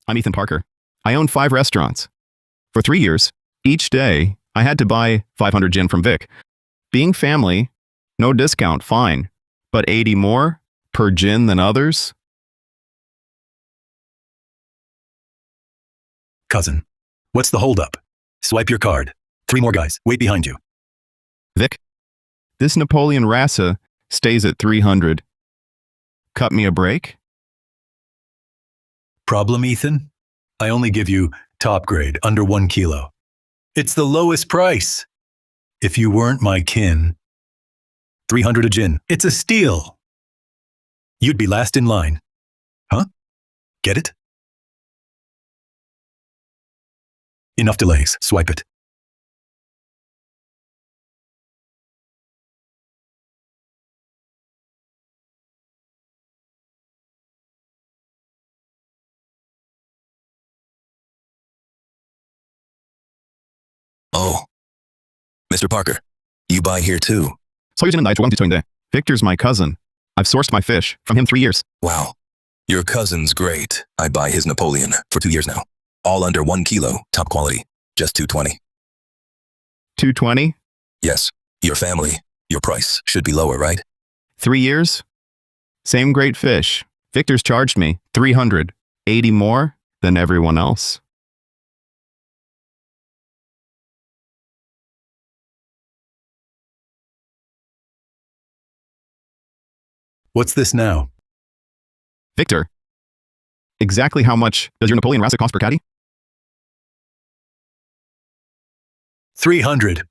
I'm Ethan Parker. I own 5 restaurants. For 3 years, each day, I had to buy 500 gin from Vic. Being family, no discount, fine. But 80 more per gin than others? Cousin, what's the holdup? Swipe your card. 3 more guys, wait behind you. Vic, this Napoleon Rasa stays at 300. Cut me a break? Problem, Ethan? I only give you top grade, under 1 kilo. It's the lowest price. If you weren't my kin, 300 a gin. It's a steal. You'd be last in line. Huh? Get it? Enough delays. Swipe it. Oh, Mr. Parker, you buy here too? Victor's my cousin. I've sourced my fish from him 3 years. Wow, your cousin's great. I buy his Napoleon for 2 years now. All under 1 kilo, top quality, just $2.20. $2.20? Yes, your family, your price should be lower, right? 3 years? Same great fish. Victor's charged me 300, 80 more than everyone else. What's this now? Victor, exactly how much does your Napoleon Rasa cost per caddy? 300.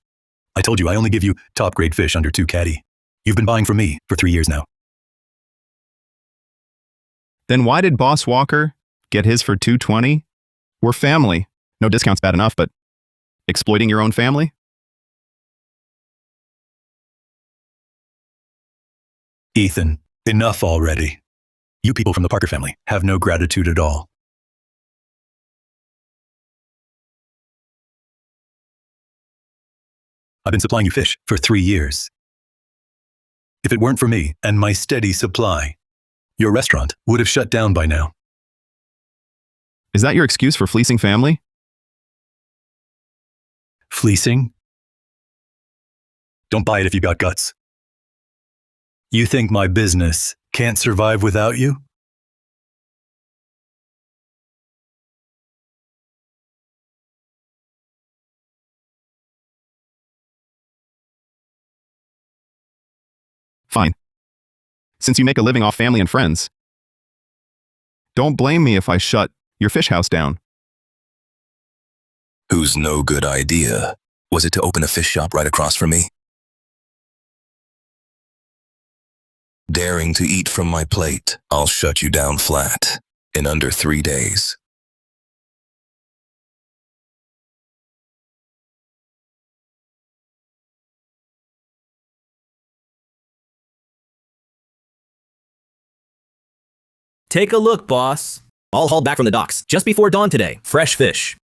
I told you I only give you top grade fish under 2 caddy. You've been buying from me for 3 years now. Then why did Boss Walker get his for $2.20? We're family. No discount's bad enough, but exploiting your own family? Ethan, enough already. You people from the Parker family have no gratitude at all. I've been supplying you fish for 3 years. If it weren't for me and my steady supply, your restaurant would have shut down by now. Is that your excuse for fleecing family? Fleecing? Don't buy it if you got guts. You think my business can't survive without you? Fine. Since you make a living off family and friends, don't blame me if I shut your fish house down. Whose no good idea was it to open a fish shop right across from me? Daring to eat from my plate, I'll shut you down flat in under 3 days. Take a look, boss. All hauled back from the docks just before dawn today. Fresh fish.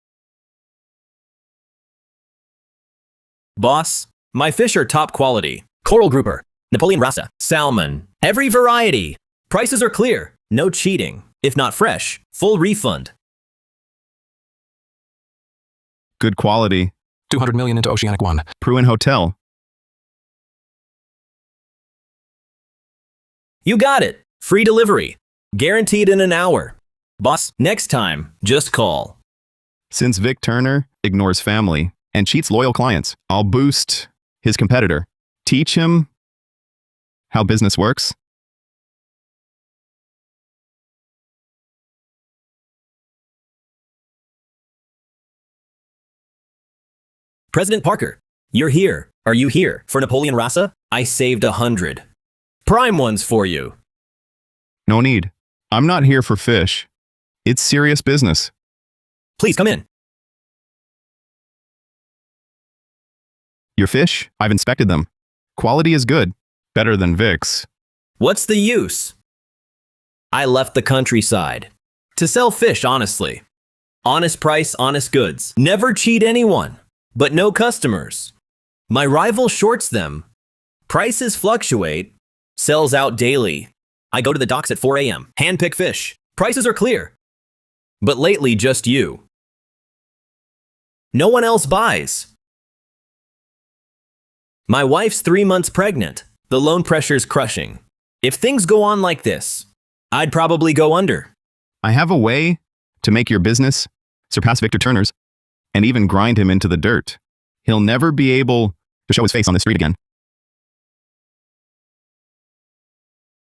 Boss, my fish are top quality. Coral grouper, Napoleon Rasa, salmon, every variety. Prices are clear, no cheating. If not fresh, full refund. Good quality. 200 million into Oceanic One. Pruin Hotel. You got it. Free delivery. Guaranteed in an hour. Boss, next time, just call. Since Vic Turner ignores family and cheats loyal clients, I'll boost his competitor. Teach him how business works. President Parker, you're here. Are you here for Napoleon Rasa? I saved 100. Prime ones for you. No need. I'm not here for fish. It's serious business. Please come in. Your fish? I've inspected them. Quality is good. Better than Vic's. What's the use? I left the countryside to sell fish honestly. Honest price, honest goods. Never cheat anyone, but no customers. My rival shorts them. Prices fluctuate. Sells out daily. I go to the docks at 4 a.m. Hand-pick fish. Prices are clear. but lately just you. No one else buys. My wife's 3 months pregnant. The loan pressure's crushing. If things go on like this, I'd probably go under. I have a way to make your business surpass Victor Turner's and even grind him into the dirt. He'll never be able to show his face on the street again.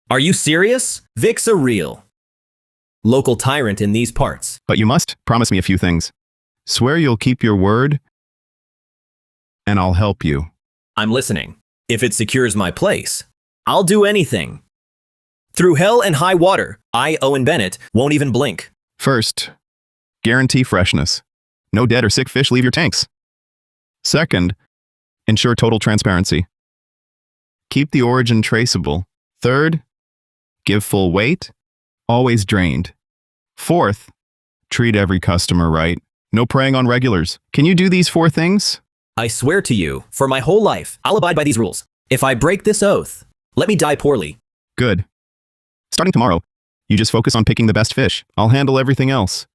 Are you serious? Vic's a real local tyrant in these parts. But you must promise me a few things. Swear you'll keep your word, and I'll help you. I'm listening. If it secures my place, I'll do anything. Through hell and high water, I, Owen Bennett, won't even blink. First, guarantee freshness. No dead or sick fish leave your tanks. Second, ensure total transparency. Keep the origin traceable. Third, give full weight, always drained. Fourth, treat every customer right. No preying on regulars. Can you do these 4 things? I swear to you, for my whole life, I'll abide by these rules. If I break this oath, let me die poorly. Good. Starting tomorrow, you just focus on picking the best fish. I'll handle everything else.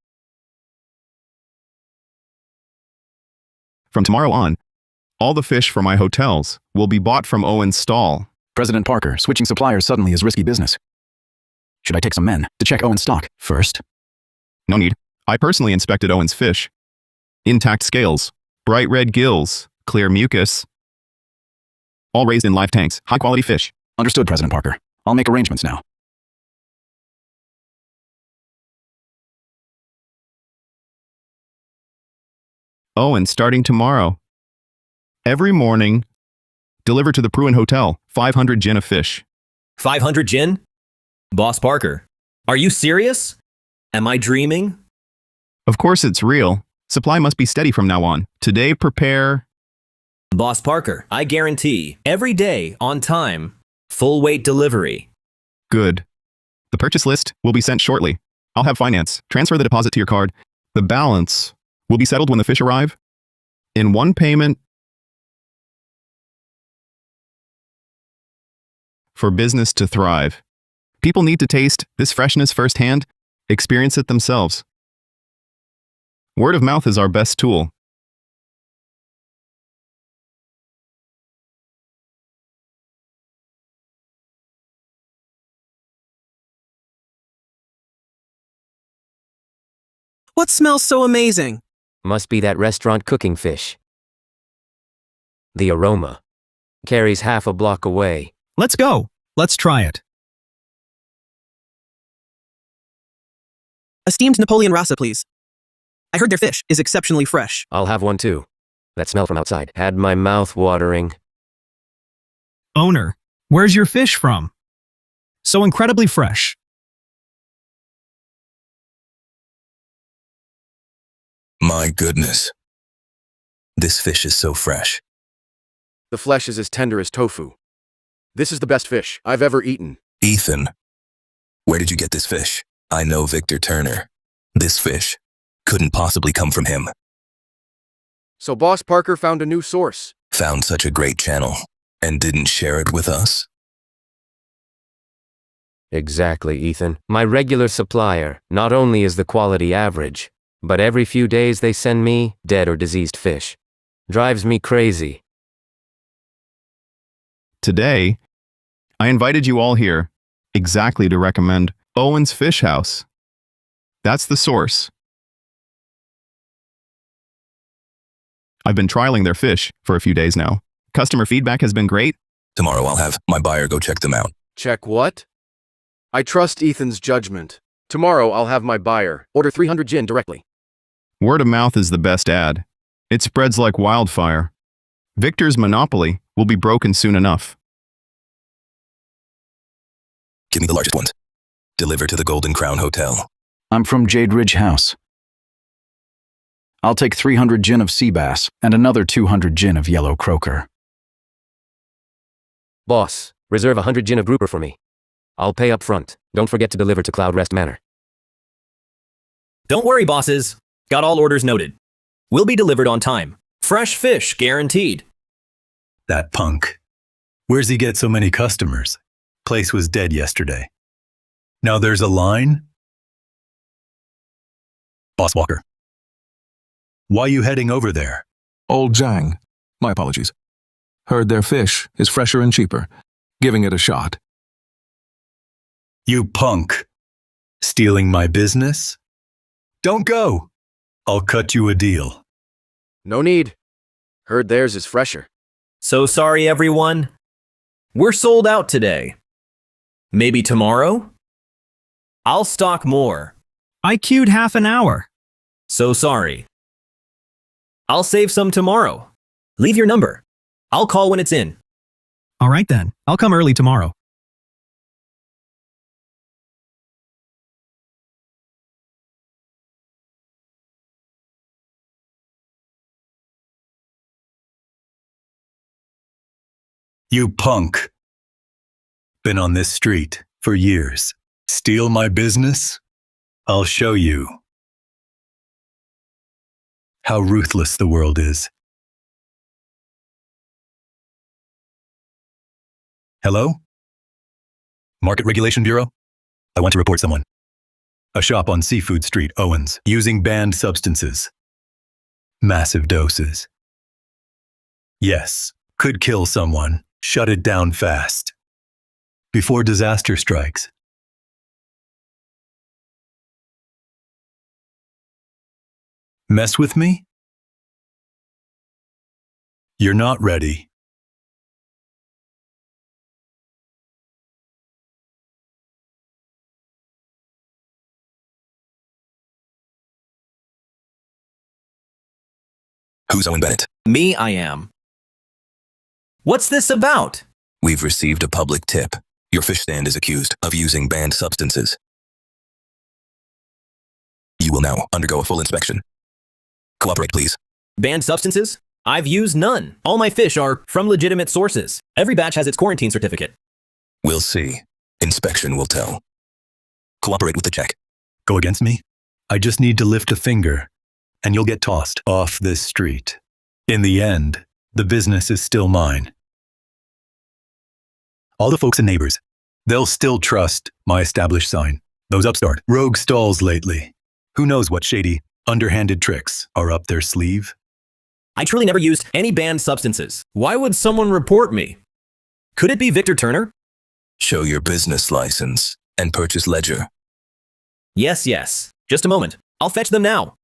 From tomorrow on, all the fish for my hotels will be bought from Owen's stall. President Parker, switching suppliers suddenly is risky business. Should I take some men to check Owen's stock first? No need. I personally inspected Owen's fish. Intact scales, bright red gills, clear mucus. All raised in live tanks, high-quality fish. Understood, President Parker. I'll make arrangements now. Owen, starting tomorrow. Every morning, deliver to the Pruin Hotel, 500 gin of fish. 500 gin? Boss Parker, are you serious? Am I dreaming? Of course it's real. Supply must be steady from now on. Today, prepare... Boss Parker, I guarantee, every day, on time, full weight delivery. Good. The purchase list will be sent shortly. I'll have finance. Transfer the deposit to your card. The balance will be settled when the fish arrive. In one payment for business to thrive. People need to taste this freshness firsthand, experience it themselves. Word of mouth is our best tool. What smells so amazing? Must be that restaurant cooking fish. The aroma carries half a block away. Let's go. Let's try it. A steamed Napoleon Rasa, please. I heard their fish is exceptionally fresh. I'll have one too. That smell from outside had my mouth watering. Owner, where's your fish from? So incredibly fresh. My goodness. This fish is so fresh. The flesh is as tender as tofu. This is the best fish I've ever eaten. Ethan, where did you get this fish? I know Victor Turner. This fish couldn't possibly come from him. So Boss Parker found a new source. Found such a great channel and didn't share it with us? Exactly, Ethan. My regular supplier not only is the quality average, but every few days they send me dead or diseased fish. Drives me crazy. Today, I invited you all here exactly to recommend Owen's Fish House. That's the source. I've been trialing their fish for a few days now. Customer feedback has been great. Tomorrow I'll have my buyer go check them out. Check what? I trust Ethan's judgment. Tomorrow I'll have my buyer order 300 gin directly. Word of mouth is the best ad. It spreads like wildfire. Victor's monopoly will be broken soon enough. Give me the largest ones. Deliver to the Golden Crown Hotel. I'm from Jade Ridge House. I'll take 300 gin of sea bass and another 200 gin of yellow croaker. Boss, reserve 100 gin of grouper for me. I'll pay up front. Don't forget to deliver to Cloud Rest Manor. Don't worry, bosses. Got all orders noted. Will be delivered on time. Fresh fish guaranteed. That punk. Where's he get so many customers? Place was dead yesterday. Now there's a line? Boss Walker. Why you heading over there? Old Zhang. My apologies. Heard their fish is fresher and cheaper. Giving it a shot. You punk. Stealing my business? Don't go. I'll cut you a deal. No need. Heard theirs is fresher. So sorry, everyone. We're sold out today. Maybe tomorrow? I'll stock more. I queued half an hour. So sorry. I'll save some tomorrow. Leave your number. I'll call when it's in. All right then, I'll come early tomorrow. You punk. Been on this street for years. Steal my business? I'll show you how ruthless the world is. Hello? Market Regulation Bureau? I want to report someone. A shop on Seafood Street, Owens, using banned substances. Massive doses. Yes, could kill someone. Shut it down fast. Before disaster strikes. Mess with me? You're not ready. Who's Owen Bennett? Me, I am. What's this about? We've received a public tip. Your fish stand is accused of using banned substances. You will now undergo a full inspection. Cooperate, please. Banned substances? I've used none. All my fish are from legitimate sources. Every batch has its quarantine certificate. We'll see. Inspection will tell. Cooperate with the check. Go against me? I just need to lift a finger, and you'll get tossed off this street. In the end, the business is still mine. All the folks and neighbors, they'll still trust my established sign. Those upstart, rogue stalls lately. Who knows what shady, underhanded tricks are up their sleeve? I truly never used any banned substances. Why would someone report me? Could it be Victor Turner? Show your business license and purchase ledger. Yes, yes. Just a moment. I'll fetch them now.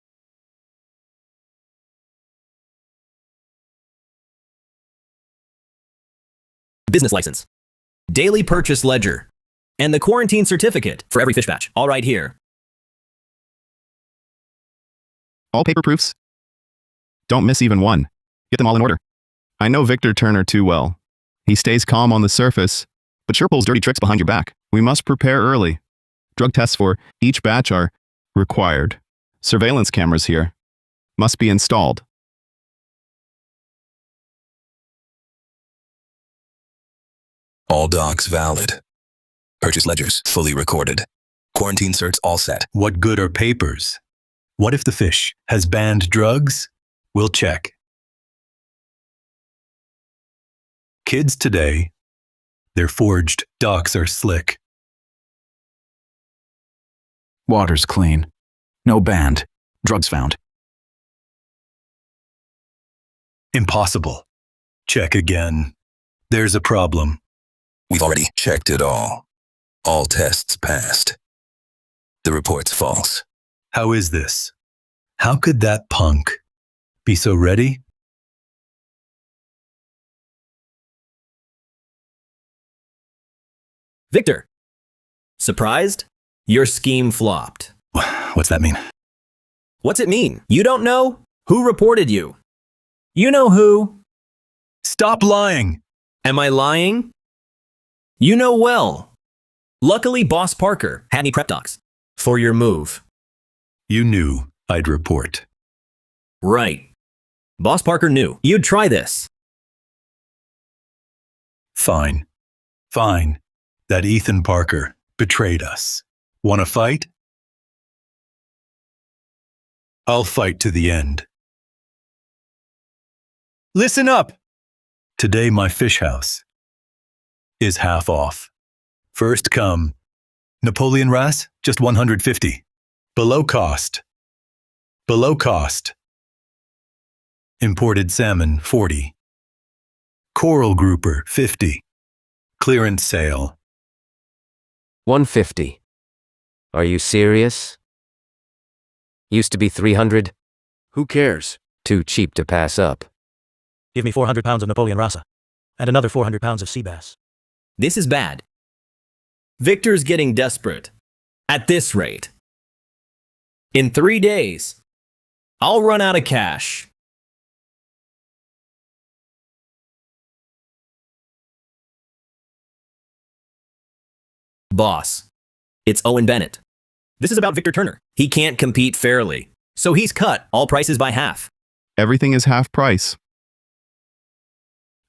Business license. Daily purchase ledger. And the quarantine certificate for every fish batch. All right here. All paper proofs? Don't miss even one. Get them all in order. I know Victor Turner too well. He stays calm on the surface, but sure pulls dirty tricks behind your back. We must prepare early. Drug tests for each batch are required. Surveillance cameras here must be installed. All docs valid. Purchase ledgers fully recorded. Quarantine certs all set. What good are papers? What if the fish has banned drugs? We'll check. Kids today, their forged docs are slick. Water's clean. No banned. Drugs found. Impossible. Check again. There's a problem. We've already checked it all. All tests passed. The report's false. How is this? How could that punk be so ready? Victor. Surprised? Your scheme flopped. What's that mean? What's it mean? You don't know? Who reported you? You know who? Stop lying! Am I lying? You know well. Luckily, Boss Parker had me prep docs for your move. You knew I'd report. Right. Boss Parker knew you'd try this. Fine. Fine. That Ethan Parker betrayed us. Want to fight? I'll fight to the end. Listen up! Today my fish house is half off. First come. Napoleon Ras, just 150. Below cost. Below cost. Imported salmon, 40. Coral grouper, 50. Clearance sale. 150. Are you serious? Used to be 300. Who cares? Too cheap to pass up. Give me 400 pounds of Napoleon Rasa. And another 400 pounds of sea bass. This is bad. Victor's getting desperate. At this rate. In 3 days, I'll run out of cash. Boss, it's Owen Bennett. This is about Victor Turner. He can't compete fairly, so he's cut all prices by half. Everything is half price.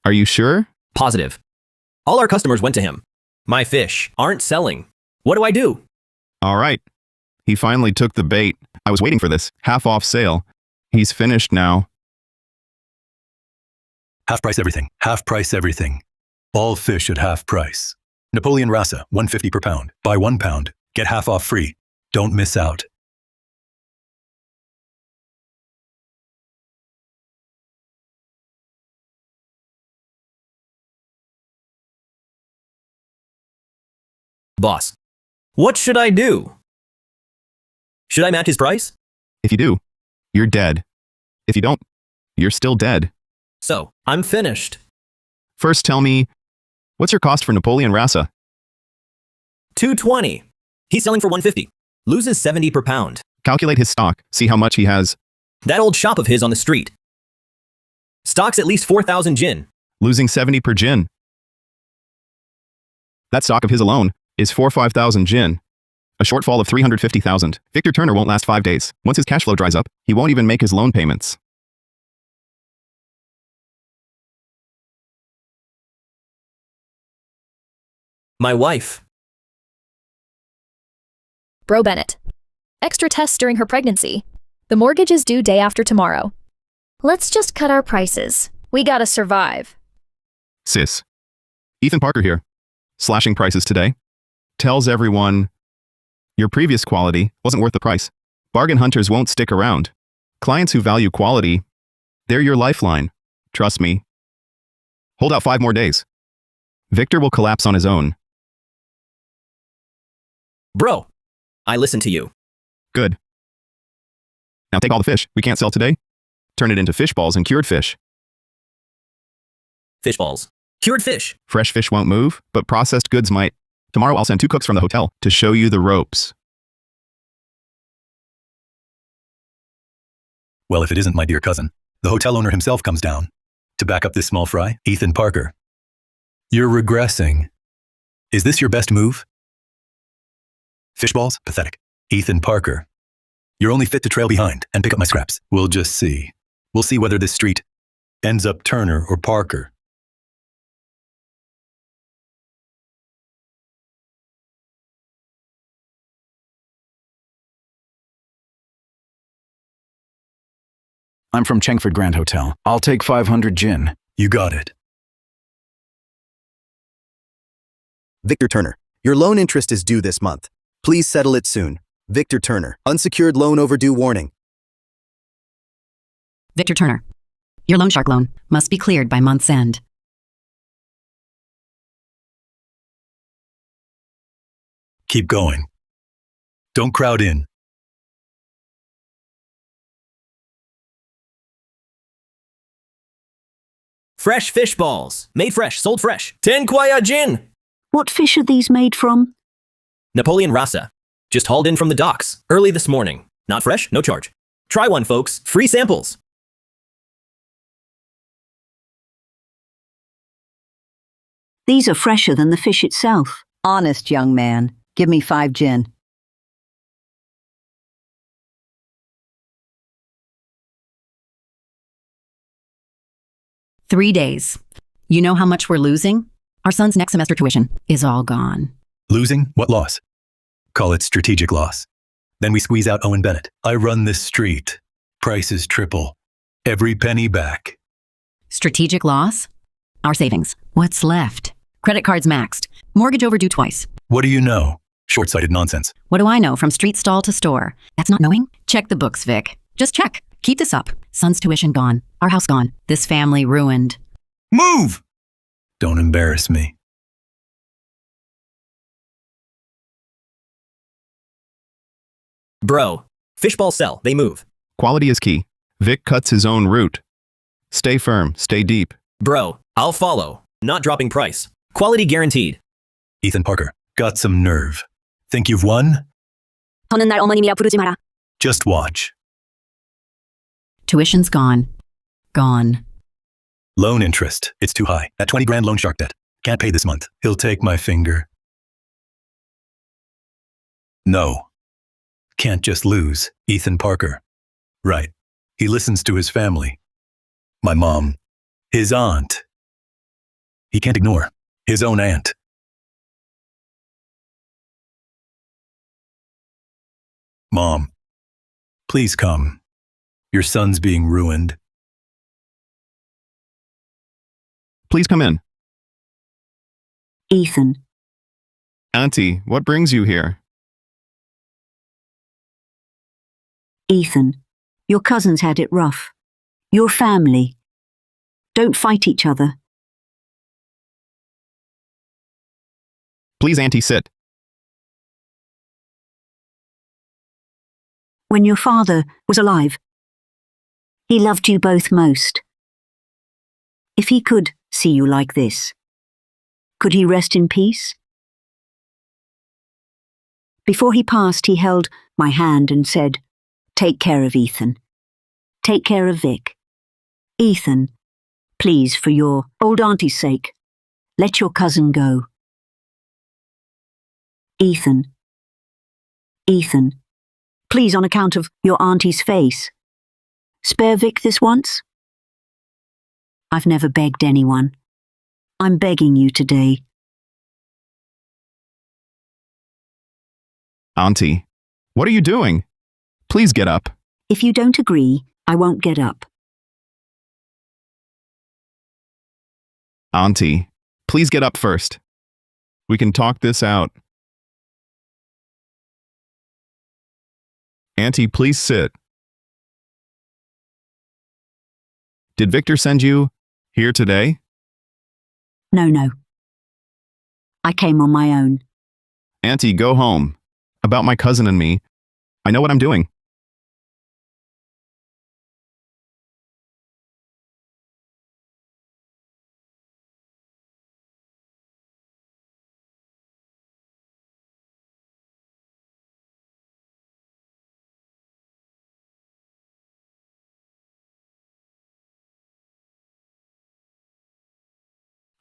Are you sure? Positive. All our customers went to him. My fish aren't selling. What do I do? All right. He finally took the bait. I was waiting for this. Half off sale. He's finished now. Half price everything. Half price everything. All fish at half price. Napoleon Rasa, 150 per pound. Buy 1 pound. Get half off free. Don't miss out. Boss, what should I do? Should I match his price? If you do, you're dead. If you don't, you're still dead. So, I'm finished. First tell me, what's your cost for Napoleon Rasa? $220. He's selling for $150. Loses 70 per pound. Calculate his stock, see how much he has. That old shop of his on the street. Stock's at least 4,000 gin. Losing 70 per gin. That stock of his alone is 5,000 gin. A shortfall of 350,000. Victor Turner won't last 5 days. Once his cash flow dries up, he won't even make his loan payments. My wife. Bro Bennett. Extra tests during her pregnancy. The mortgage is due day after tomorrow. Let's just cut our prices. We gotta survive. Sis. Ethan Parker here. Slashing prices today. Tells everyone, your previous quality wasn't worth the price. Bargain hunters won't stick around. Clients who value quality, they're your lifeline. Trust me. Hold out 5 more days. Victor will collapse on his own. Bro, I listened to you. Good. Now take all the fish we can't sell today. Turn it into fish balls and cured fish. Fish balls. Cured fish. Fresh fish won't move, but processed goods might. Tomorrow I'll send 2 cooks from the hotel to show you the ropes. Well, if it isn't my dear cousin, the hotel owner himself comes down to back up this small fry, Ethan Parker. You're regressing. Is this your best move? Fish balls? Pathetic. Ethan Parker. You're only fit to trail behind and pick up my scraps. We'll just see. We'll see whether this street ends up Turner or Parker. I'm from Chengford Grand Hotel. I'll take 500 gin. You got it. Victor Turner. Your loan interest is due this month. Please settle it soon. Victor Turner. Unsecured loan overdue warning. Victor Turner. Your loan shark loan must be cleared by month's end. Keep going. Don't crowd in. Fresh fish balls. Made fresh, sold fresh. 10 kwaya gin. What fish are these made from? Napoleon Rasa. Just hauled in from the docks early this morning. Not fresh, no charge. Try one, folks. Free samples. These are fresher than the fish itself. Honest, young man. Give me 5 gin. "3 days. You know how much we're losing? Our son's next semester tuition is all gone." Losing? What loss? Call it strategic loss. Then we squeeze out Owen Bennett. I run this street. Prices triple. Every penny back. Strategic loss? Our savings. What's left? Credit cards maxed. Mortgage overdue twice. What do you know? Short-sighted nonsense. What do I know from street stall to store? That's not knowing? Check the books, Vic. Just check. Keep this up. Son's tuition gone. Our house gone. This family ruined. Move! Don't embarrass me. Bro, fishball sell. They move. Quality is key. Vic cuts his own route. Stay firm, stay deep. Bro, I'll follow. Not dropping price. Quality guaranteed. Ethan Parker, got some nerve. Think you've won? 더는 날 어머님이라 부르지 마라. Just watch. Tuition's gone. Gone. Loan interest. It's too high. At 20 grand loan shark debt. Can't pay this month. He'll take my finger. No. Can't just lose. Ethan Parker. Right. He listens to his family. My mom. His aunt. He can't ignore his own aunt. Mom. Please come. Your son's being ruined. Please come in. Ethan. Auntie, what brings you here? Ethan, your cousins had it rough. Your family. Don't fight each other. Please, Auntie, sit. When your father was alive, he loved you both most. If he could see you like this, could he rest in peace? Before he passed, he held my hand and said, "Take care of Ethan. Take care of Vic. Ethan, please, for your old auntie's sake, let your cousin go. Ethan. Ethan, please, on account of your auntie's face, spare Vic this once. I've never begged anyone. I'm begging you today." Auntie, what are you doing? Please get up. If you don't agree, I won't get up. Auntie, please get up first. We can talk this out. Auntie, please sit. Did Victor send you here today? No. I came on my own. Auntie, go home. About my cousin and me, I know what I'm doing.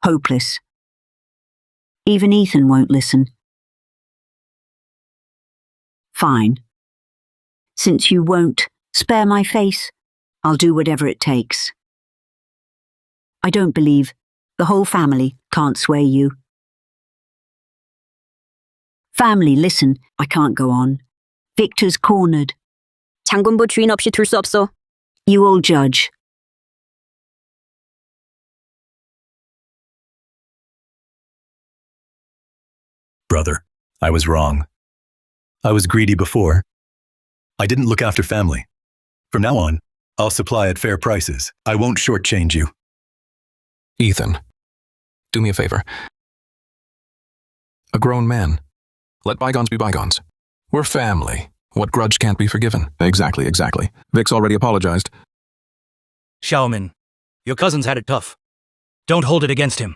Hopeless. Even Ethan won't listen. Fine. Since you won't spare my face, I'll do whatever it takes. I don't believe the whole family can't sway you. Family, listen, I can't go on. Victor's cornered. 장군부 주인 없이 둘 수 없어. You all judge. Brother, I was wrong. I was greedy before. I didn't look after family. From now on, I'll supply at fair prices. I won't shortchange you. Ethan, do me a favor. A grown man. Let bygones be bygones. We're family. What grudge can't be forgiven? Exactly. Vic's already apologized. Xiaomin, your cousins had it tough. Don't hold it against him.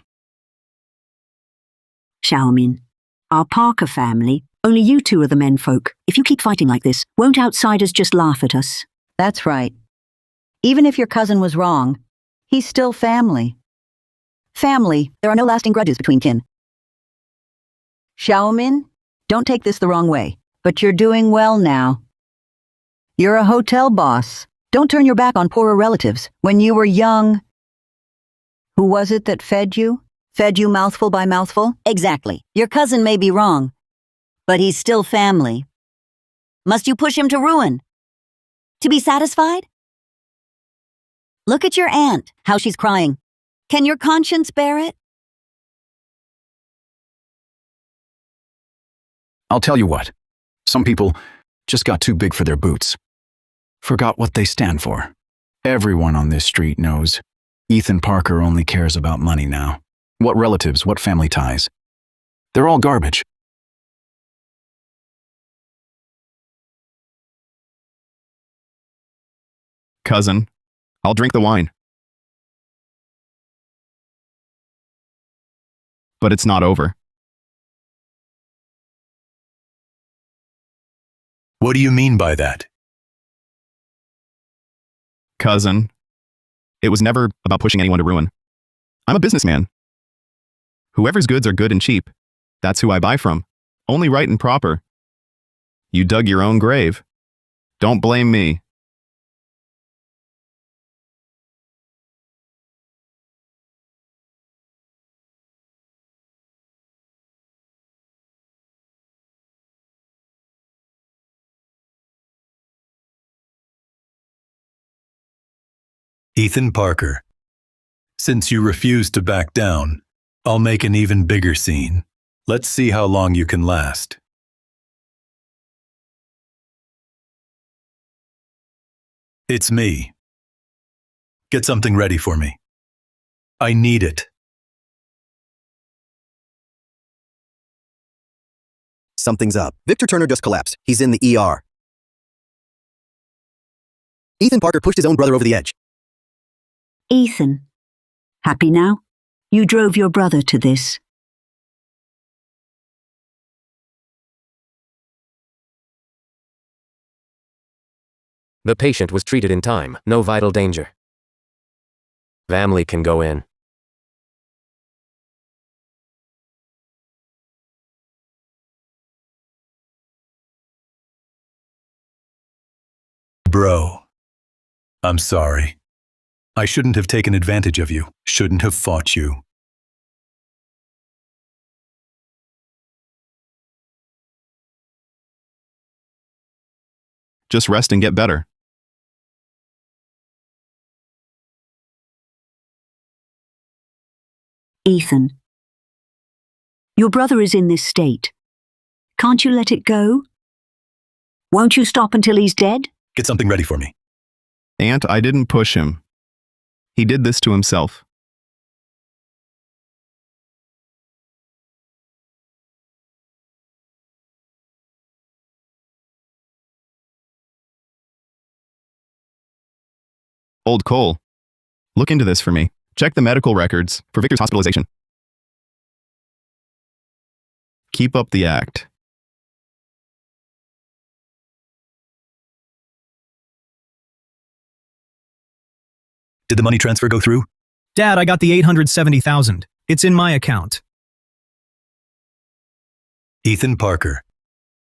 Xiaomin, our Parker family, only you two are the menfolk. If you keep fighting like this, won't outsiders just laugh at us? That's right. Even if your cousin was wrong, he's still family. Family, there are no lasting grudges between kin. Xiaomin, don't take this the wrong way, but you're doing well now. You're a hotel boss. Don't turn your back on poorer relatives. When you were young, who was it that fed you? Fed you mouthful by mouthful? Exactly. Your cousin may be wrong, but he's still family. Must you push him to ruin? To be satisfied? Look at your aunt, how she's crying. Can your conscience bear it? I'll tell you what. Some people just got too big for their boots. forgot what they stand for. Everyone on this street knows Ethan Parker only cares about money now. What relatives, what family ties? They're all garbage. Cousin, I'll drink the wine. But it's not over. What do you mean by that? Cousin, it was never about pushing anyone to ruin. I'm a businessman. Whoever's goods are good and cheap, that's who I buy from. Only right and proper. You dug your own grave. Don't blame me. Ethan Parker. Since you refuse to back down, I'll make an even bigger scene. Let's see how long you can last. It's me. Get something ready for me. I need it. Something's up. Victor Turner just collapsed. He's in the ER. Ethan Parker pushed his own brother over the edge. Ethan, happy now? You drove your brother to this. The patient was treated in time, no vital danger. Family can go in. Bro, I'm sorry. I shouldn't have taken advantage of you, shouldn't have fought you. Just rest and get better. Ethan, your brother is in this state. Can't you let it go? Won't you stop until he's dead? Get something ready for me. Aunt, I didn't push him. He did this to himself. Old Cole, look into this for me. Check the medical records for Victor's hospitalization. Keep up the act. Did the money transfer go through? Dad, I got the $870,000. It's in my account. Ethan Parker,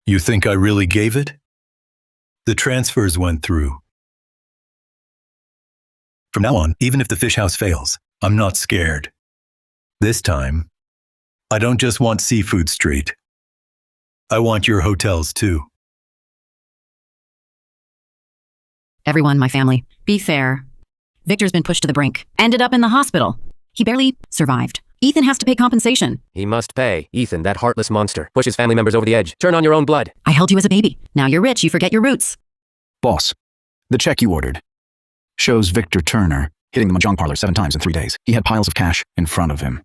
you think I really gave it? The transfers went through. From now on, even if the fish house fails, I'm not scared. This time, I don't just want Seafood Street. I want your hotels too. Everyone, my family, be fair. Victor's been pushed to the brink. Ended up in the hospital. He barely survived. Ethan has to pay compensation. He must pay. Ethan, that heartless monster, pushes family members over the edge. Turn on your own blood. I held you as a baby. Now you're rich, you forget your roots. Boss, the check you ordered shows Victor Turner hitting the Mahjong parlor 7 times in 3 days. He had piles of cash in front of him.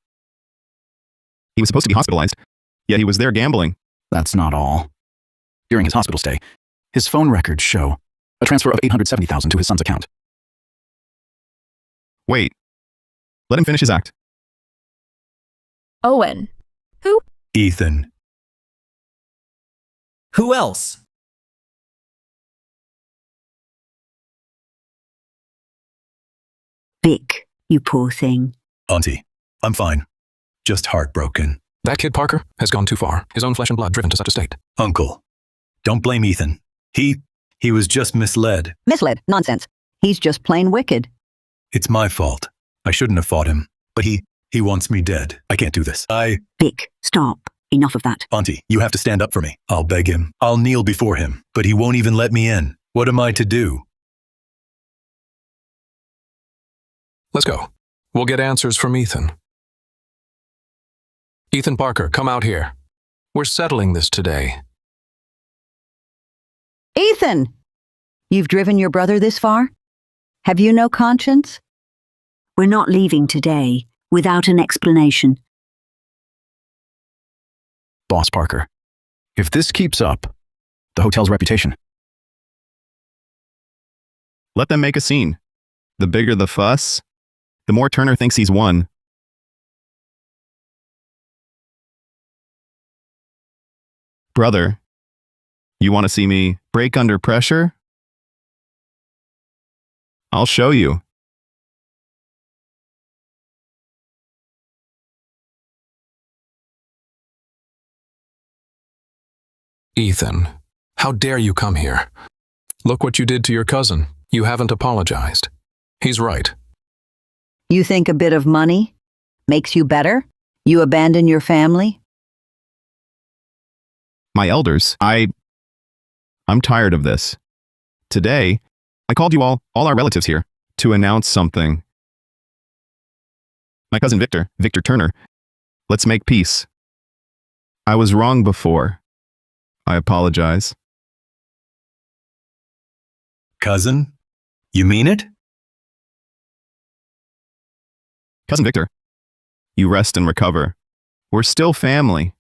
He was supposed to be hospitalized, yet he was there gambling. That's not all. During his hospital stay, his phone records show a transfer of $870,000 to his son's account. Wait. Let him finish his act. Owen. Who? Ethan. Who else? Vic, you poor thing. Auntie, I'm fine. Just heartbroken. That kid Parker has gone too far. His own flesh and blood driven to such a state. Uncle, don't blame Ethan. He was just misled. Misled? Nonsense. He's just plain wicked. It's my fault. I shouldn't have fought him. But he wants me dead. I can't do this. Vic, stop. Enough of that. Auntie, you have to stand up for me. I'll beg him. I'll kneel before him. But he won't even let me in. What am I to do? Let's go. We'll get answers from Ethan. Ethan Parker, come out here. We're settling this today. Ethan! You've driven your brother this far? Have you no conscience? We're not leaving today without an explanation. Boss Parker, if this keeps up, the hotel's reputation. Let them make a scene. The bigger the fuss, the more Turner thinks he's won. Brother, you want to see me break under pressure? I'll show you. Ethan, how dare you come here? Look what you did to your cousin. You haven't apologized. He's right. You think a bit of money makes you better? You abandon your family? My elders, I'm tired of this. Today, I called you all our relatives here, to announce something. My cousin Victor Turner, let's make peace. I was wrong before. I apologize. Cousin? You mean it? Cousin Victor, you rest and recover. We're still family.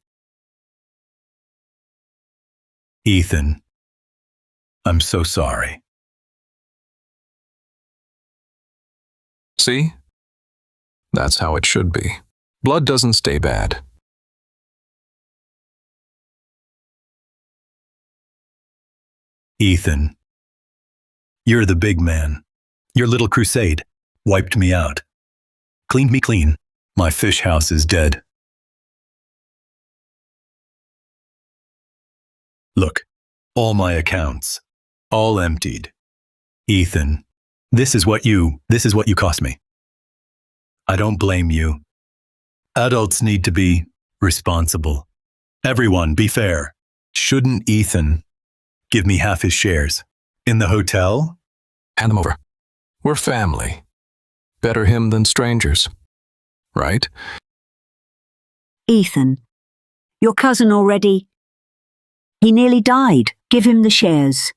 Ethan, I'm so sorry. See? That's how it should be. Blood doesn't stay bad. Ethan, you're the big man. Your little crusade wiped me out. Cleaned me clean. My fish house is dead. Look, all my accounts, all emptied. Ethan, this is what you cost me. I don't blame you. Adults need to be responsible. Everyone, be fair. Shouldn't Ethan give me half his shares in the hotel? Hand them over. We're family. Better him than strangers. Right? Ethan, your cousin already... He nearly died. Give him the shares.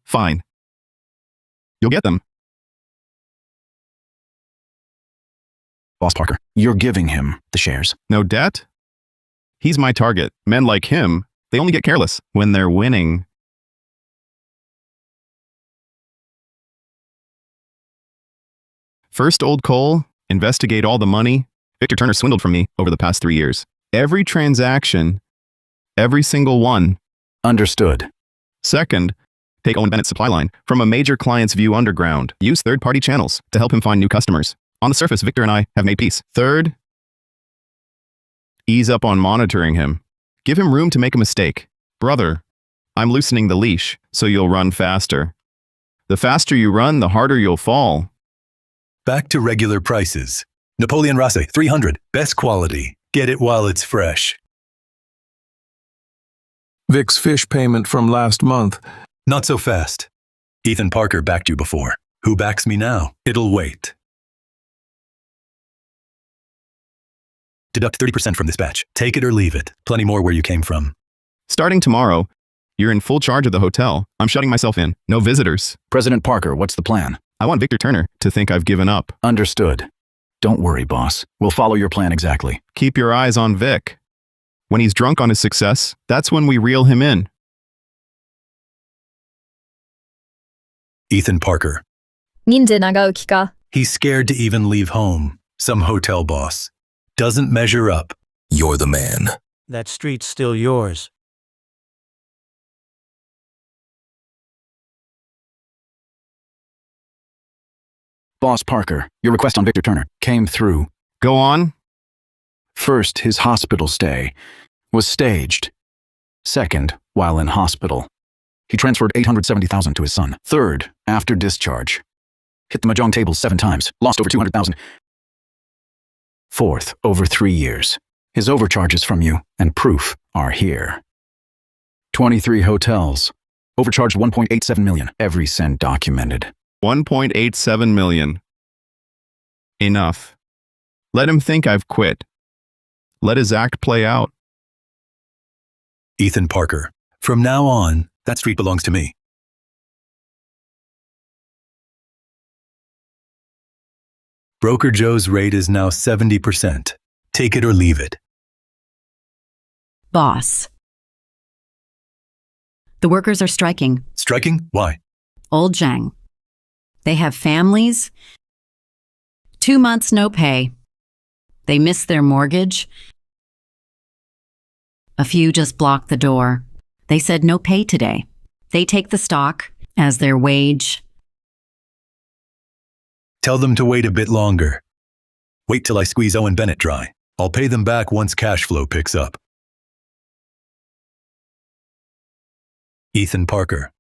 Fine. You'll get them. Boss Parker, you're giving him the shares. No debt? He's my target. Men like him, they only get careless when they're winning. First old coal, investigate all the money. Victor Turner swindled from me over the past 3 years. Every transaction, every single one. Understood. Second, take Owen Bennett's supply line from a major client's view underground. Use third-party channels to help him find new customers. On the surface, Victor and I have made peace. Third, ease up on monitoring him. Give him room to make a mistake. Brother, I'm loosening the leash so you'll run faster. The faster you run, the harder you'll fall. Back to regular prices. Napoleon Race, 300. Best quality. Get it while it's fresh. Vic's fish payment from last month. Not so fast. Ethan Parker backed you before. Who backs me now? It'll wait. Deduct 30% from this batch. Take it or leave it. Plenty more where you came from. Starting tomorrow, you're in full charge of the hotel. I'm shutting myself in. No visitors. President Parker, what's the plan? I want Victor Turner to think I've given up. Understood. Don't worry, boss. We'll follow your plan exactly. Keep your eyes on Vic. When he's drunk on his success, that's when we reel him in. Ethan Parker. 人数長浮きか He's scared to even leave home. Some hotel boss. Doesn't measure up. You're the man. That street's still yours. Boss Parker, your request on Victor Turner came through. Go on. First, his hospital stay was staged. Second, while in hospital, he transferred $870,000 to his son. Third, after discharge, hit the mahjong table 7 times, lost over $200,000. Fourth, over 3 years. His overcharges from you and proof are here. 23 hotels, overcharged $1.87 million, every cent documented. 1.87 million. Enough. Let him think I've quit. Let his act play out. Ethan Parker. From now on, that street belongs to me. Broker Joe's rate is now 70%. Take it or leave it. Boss. The workers are striking. Striking? Why? Old Zhang. They have families. 2 months no pay. They miss their mortgage. A few just blocked the door. They said no pay today. They take the stock as their wage. Tell them to wait a bit longer. Wait till I squeeze Owen Bennett dry. I'll pay them back once cash flow picks up. Ethan Parker.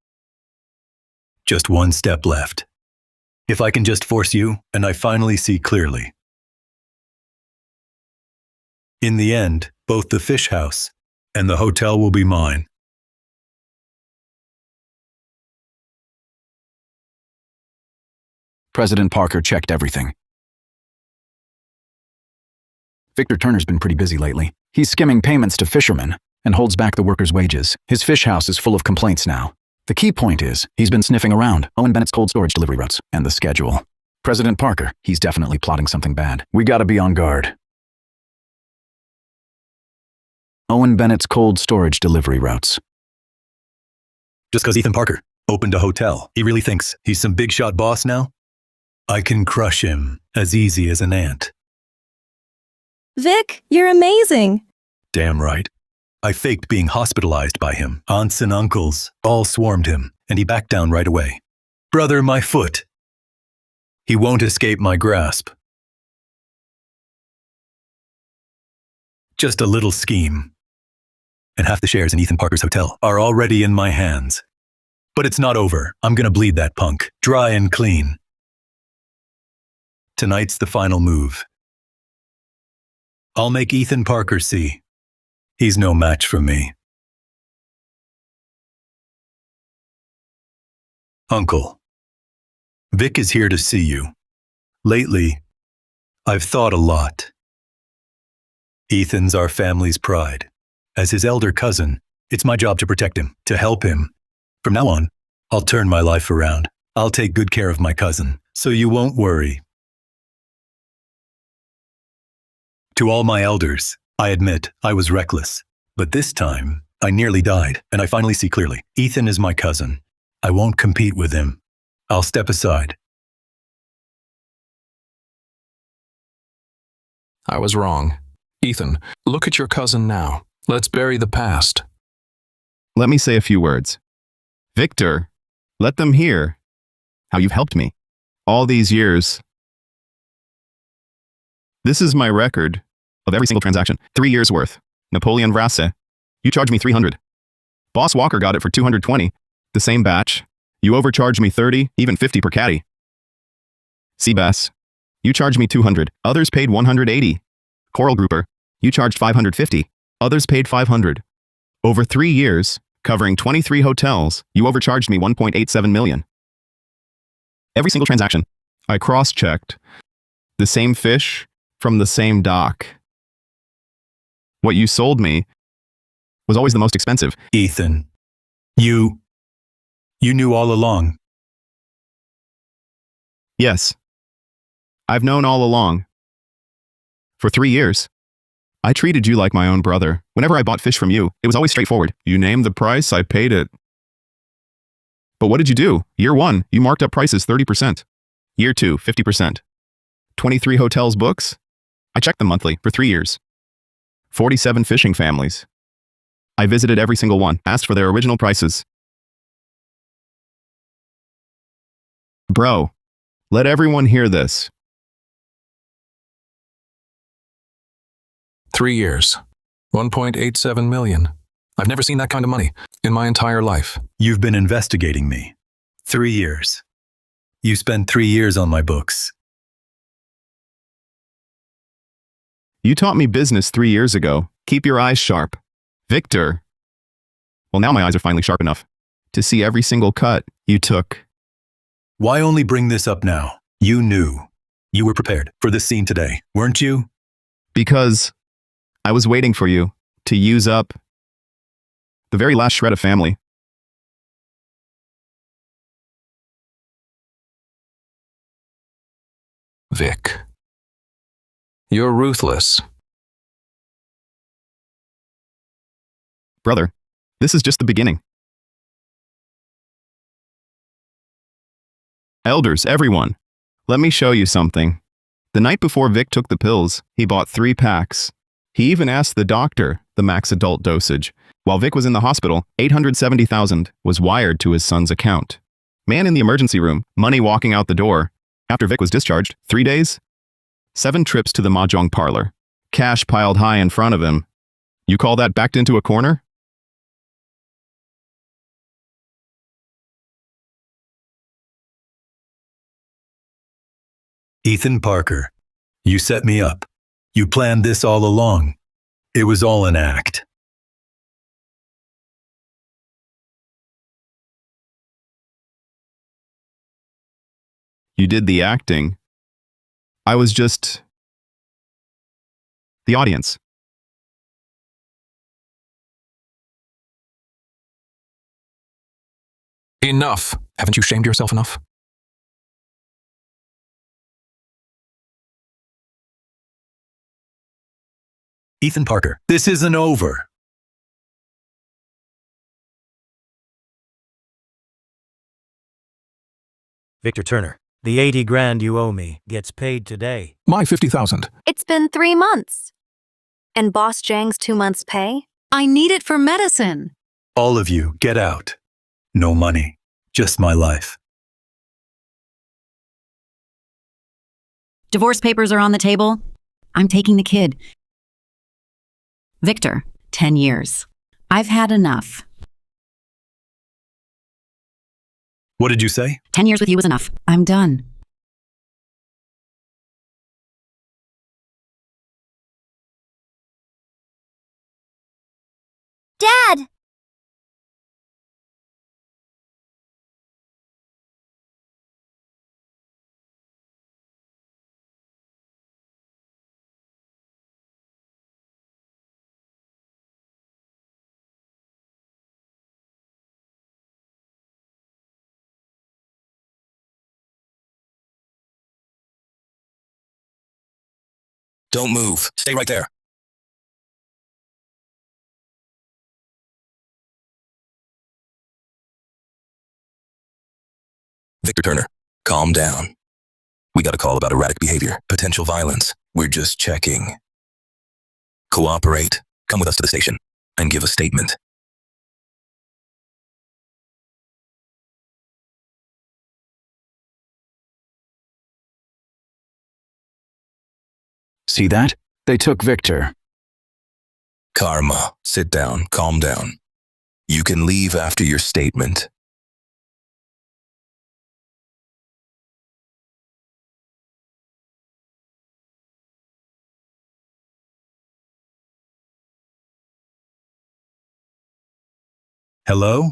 Just one step left. If I can just force you, and I finally see clearly. In the end, both the fish house and the hotel will be mine. President Parker checked everything. Victor Turner's been pretty busy lately. He's skimming payments to fishermen and holds back the workers' wages. His fish house is full of complaints now. The key point is, he's been sniffing around Owen Bennett's cold storage delivery routes and the schedule. President Parker, he's definitely plotting something bad. We gotta be on guard. Owen Bennett's cold storage delivery routes. Just because Ethan Parker opened a hotel, he really thinks he's some big shot boss now? I can crush him as easy as an ant. Vic, you're amazing. Damn right. I faked being hospitalized by him. Aunts and uncles all swarmed him, and he backed down right away. Brother, my foot. He won't escape my grasp. Just a little scheme. And half the shares in Ethan Parker's hotel are already in my hands. But it's not over. I'm gonna bleed that punk, dry and clean. Tonight's the final move. I'll make Ethan Parker see. He's no match for me. Uncle, Vic is here to see you. Lately, I've thought a lot. Ethan's our family's pride. As his elder cousin, it's my job to protect him, to help him. From now on, I'll turn my life around. I'll take good care of my cousin, so you won't worry. To all my elders, I admit I was reckless. But this time, I nearly died, and I finally see clearly. Ethan is my cousin. I won't compete with him. I'll step aside. I was wrong. Ethan, look at your cousin now. Let's bury the past. Let me say a few words. Victor, let them hear how you've helped me all these years. This is my record of every single transaction. 3 years worth. Napoleon Vrasse. You charged me 300. Boss Walker got it for 220. The same batch. You overcharged me 30, even 50 per caddy. Seabass. You charged me 200. Others paid 180. Coral Grouper. You charged 550. Others paid 500. Over 3 years, covering 23 hotels, you overcharged me 1.87 million. Every single transaction. I cross-checked. The same fish from the same dock. What you sold me was always the most expensive. Ethan, you knew all along. Yes. I've known all along. For 3 years. I treated you like my own brother. Whenever I bought fish from you, it was always straightforward. You named the price, I paid it. But what did you do? Year 1, you marked up prices 30%. Year 2, 50%. 23 hotels books? I checked them monthly for 3 years. 47 fishing families. I visited every single one, asked for their original prices. Bro, let everyone hear this. 3 years. 1.87 million. I've never seen that kind of money in my entire life. You've been investigating me. 3 years. You spent 3 years on my books. You taught me business 3 years ago. Keep your eyes sharp. Victor. Well, now my eyes are finally sharp enough to see every single cut you took. Why only bring this up now? You knew. You were prepared for this scene today, weren't you? Because I was waiting for you to use up the very last shred of family. Vic. You're ruthless. Brother, this is just the beginning. Elders, everyone, let me show you something. The night before Vic took the pills, he bought 3 packs. He even asked the doctor the max adult dosage. While Vic was in the hospital, $870,000 was wired to his son's account. Man in the emergency room, money walking out the door. After Vic was discharged, 3 days, 7 trips to the mahjong parlor. Cash piled high in front of him. You call that backed into a corner? Ethan Parker, you set me up. You planned this all along. It was all an act. You did the acting. I was just the audience. Enough. Haven't you shamed yourself enough? Ethan Parker, this isn't over. Victor Turner, the 80 grand you owe me gets paid today. My 50,000. It's been 3 months. And Boss Zhang's 2 months' pay? I need it for medicine. All of you, get out. No money. Just my life. Divorce papers are on the table. I'm taking the kid. Victor, 10 years. I've had enough. What did you say? 10 years with you was enough. I'm done. Dad! Don't move. Stay right there. Victor Turner, calm down. We got a call about erratic behavior, potential violence. We're just checking. Cooperate. Come with us to the station and give a statement. See that? They took Victor. Karma. Sit down. Calm down. You can leave after your statement. Hello?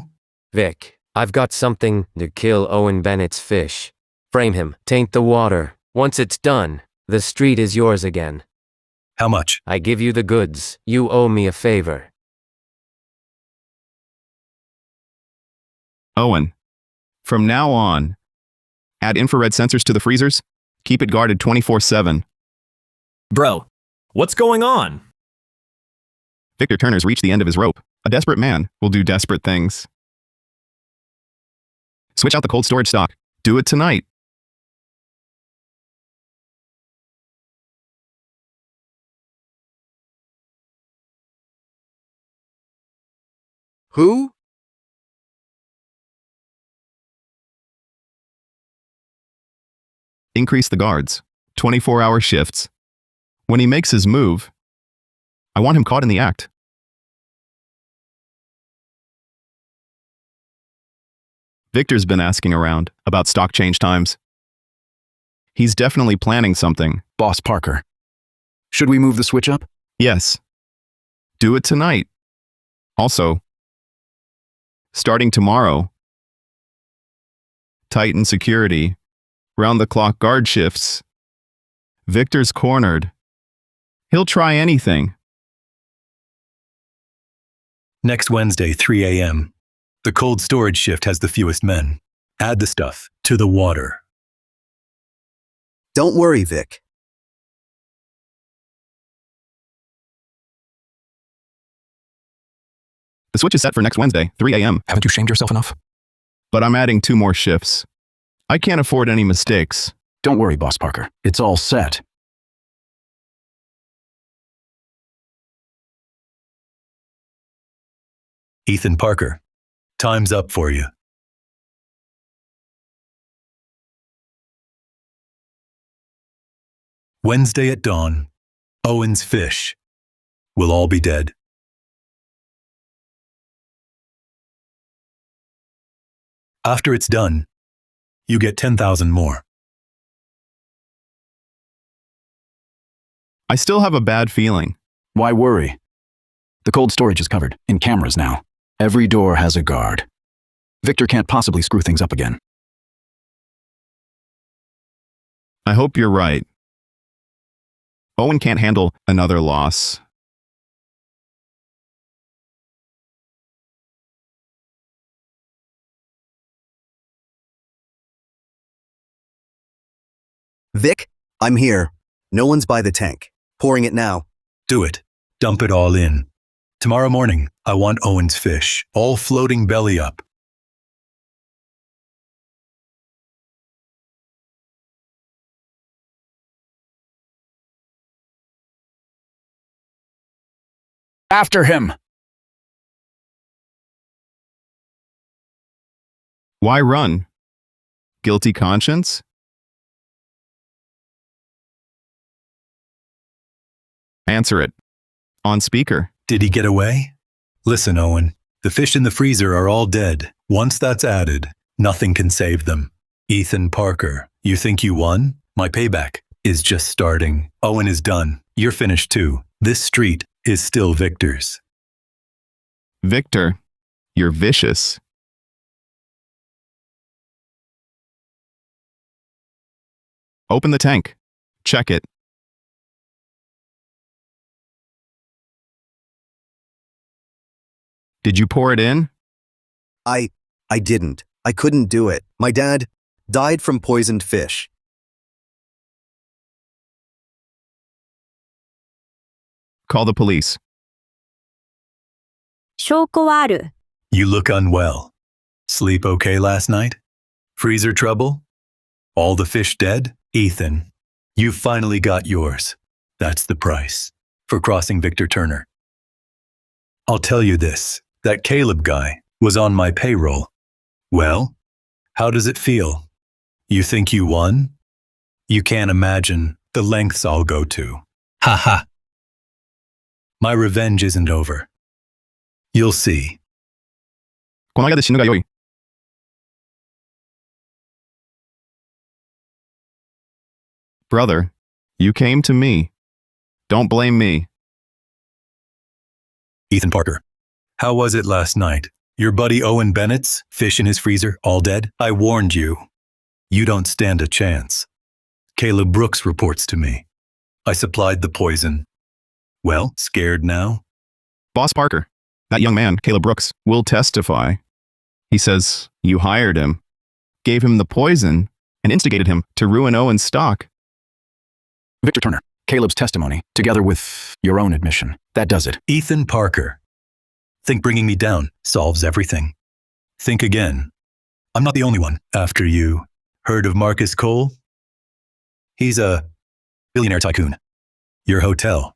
Vic, I've got something to kill Owen Bennett's fish. Frame him, taint the water. Once it's done, the street is yours again. How much? I give you the goods. You owe me a favor. Owen, from now on, add infrared sensors to the freezers. Keep it guarded 24/7. Bro, what's going on? Victor Turner's reached the end of his rope. A desperate man will do desperate things. Switch out the cold storage stock. Do it tonight. Who? Increase the guards. 24-hour shifts. When he makes his move, I want him caught in the act. Victor's been asking around about stock change times. He's definitely planning something. Boss Parker, should we move the switch up? Yes. Do it tonight. Also, starting tomorrow, tighten security, round-the-clock guard shifts. Victor's cornered. He'll try anything. Next Wednesday, 3 a.m. The cold storage shift has the fewest men. Add the stuff to the water. Don't worry, Vic. The switch is set for next Wednesday, 3 a.m. Haven't you shamed yourself enough? But I'm adding 2 more shifts. I can't afford any mistakes. Don't worry, Boss Parker. It's all set. Ethan Parker, time's up for you. Wednesday at dawn, Owen's fish will all be dead. After it's done, you get 10,000 more. I still have a bad feeling. Why worry? The cold storage is covered, in cameras now. Every door has a guard. Victor can't possibly screw things up again. I hope you're right. Owen can't handle another loss. Vic, I'm here. No one's by the tank. Pouring it now. Do it. Dump it all in. Tomorrow morning, I want Owen's fish, all floating belly up. After him! Why run? Guilty conscience? Answer it. On speaker. Did he get away? Listen, Owen, the fish in the freezer are all dead. Once that's added, nothing can save them. Ethan Parker, you think you won? My payback is just starting. Owen is done. You're finished too. This street is still Victor's. Victor, you're vicious. Open the tank. Check it. Did you pour it in? I didn't. I couldn't do it. My dad died from poisoned fish. Call the police. 証拠はある。 You look unwell. Sleep okay last night? Freezer trouble? All the fish dead? Ethan, you finally got yours. That's the price for crossing Victor Turner. I'll tell you this, that Caleb guy was on my payroll. Well, how does it feel? You think you won? You can't imagine the lengths I'll go to. Ha ha. My revenge isn't over. You'll see. この間で死ぬがよい。Brother, you came to me. Don't blame me. Ethan Parker, how was it last night? Your buddy Owen Bennett's fish in his freezer, all dead? I warned you. You don't stand a chance. Caleb Brooks reports to me. I supplied the poison. Well, scared now? Boss Parker, that young man, Caleb Brooks, will testify. He says you hired him, gave him the poison, and instigated him to ruin Owen's stock. Victor Turner, Caleb's testimony, together with your own admission. That does it. Ethan Parker. Think bringing me down solves everything. Think again. I'm not the only one. After you. Heard of Marcus Cole? He's a billionaire tycoon. Your hotel.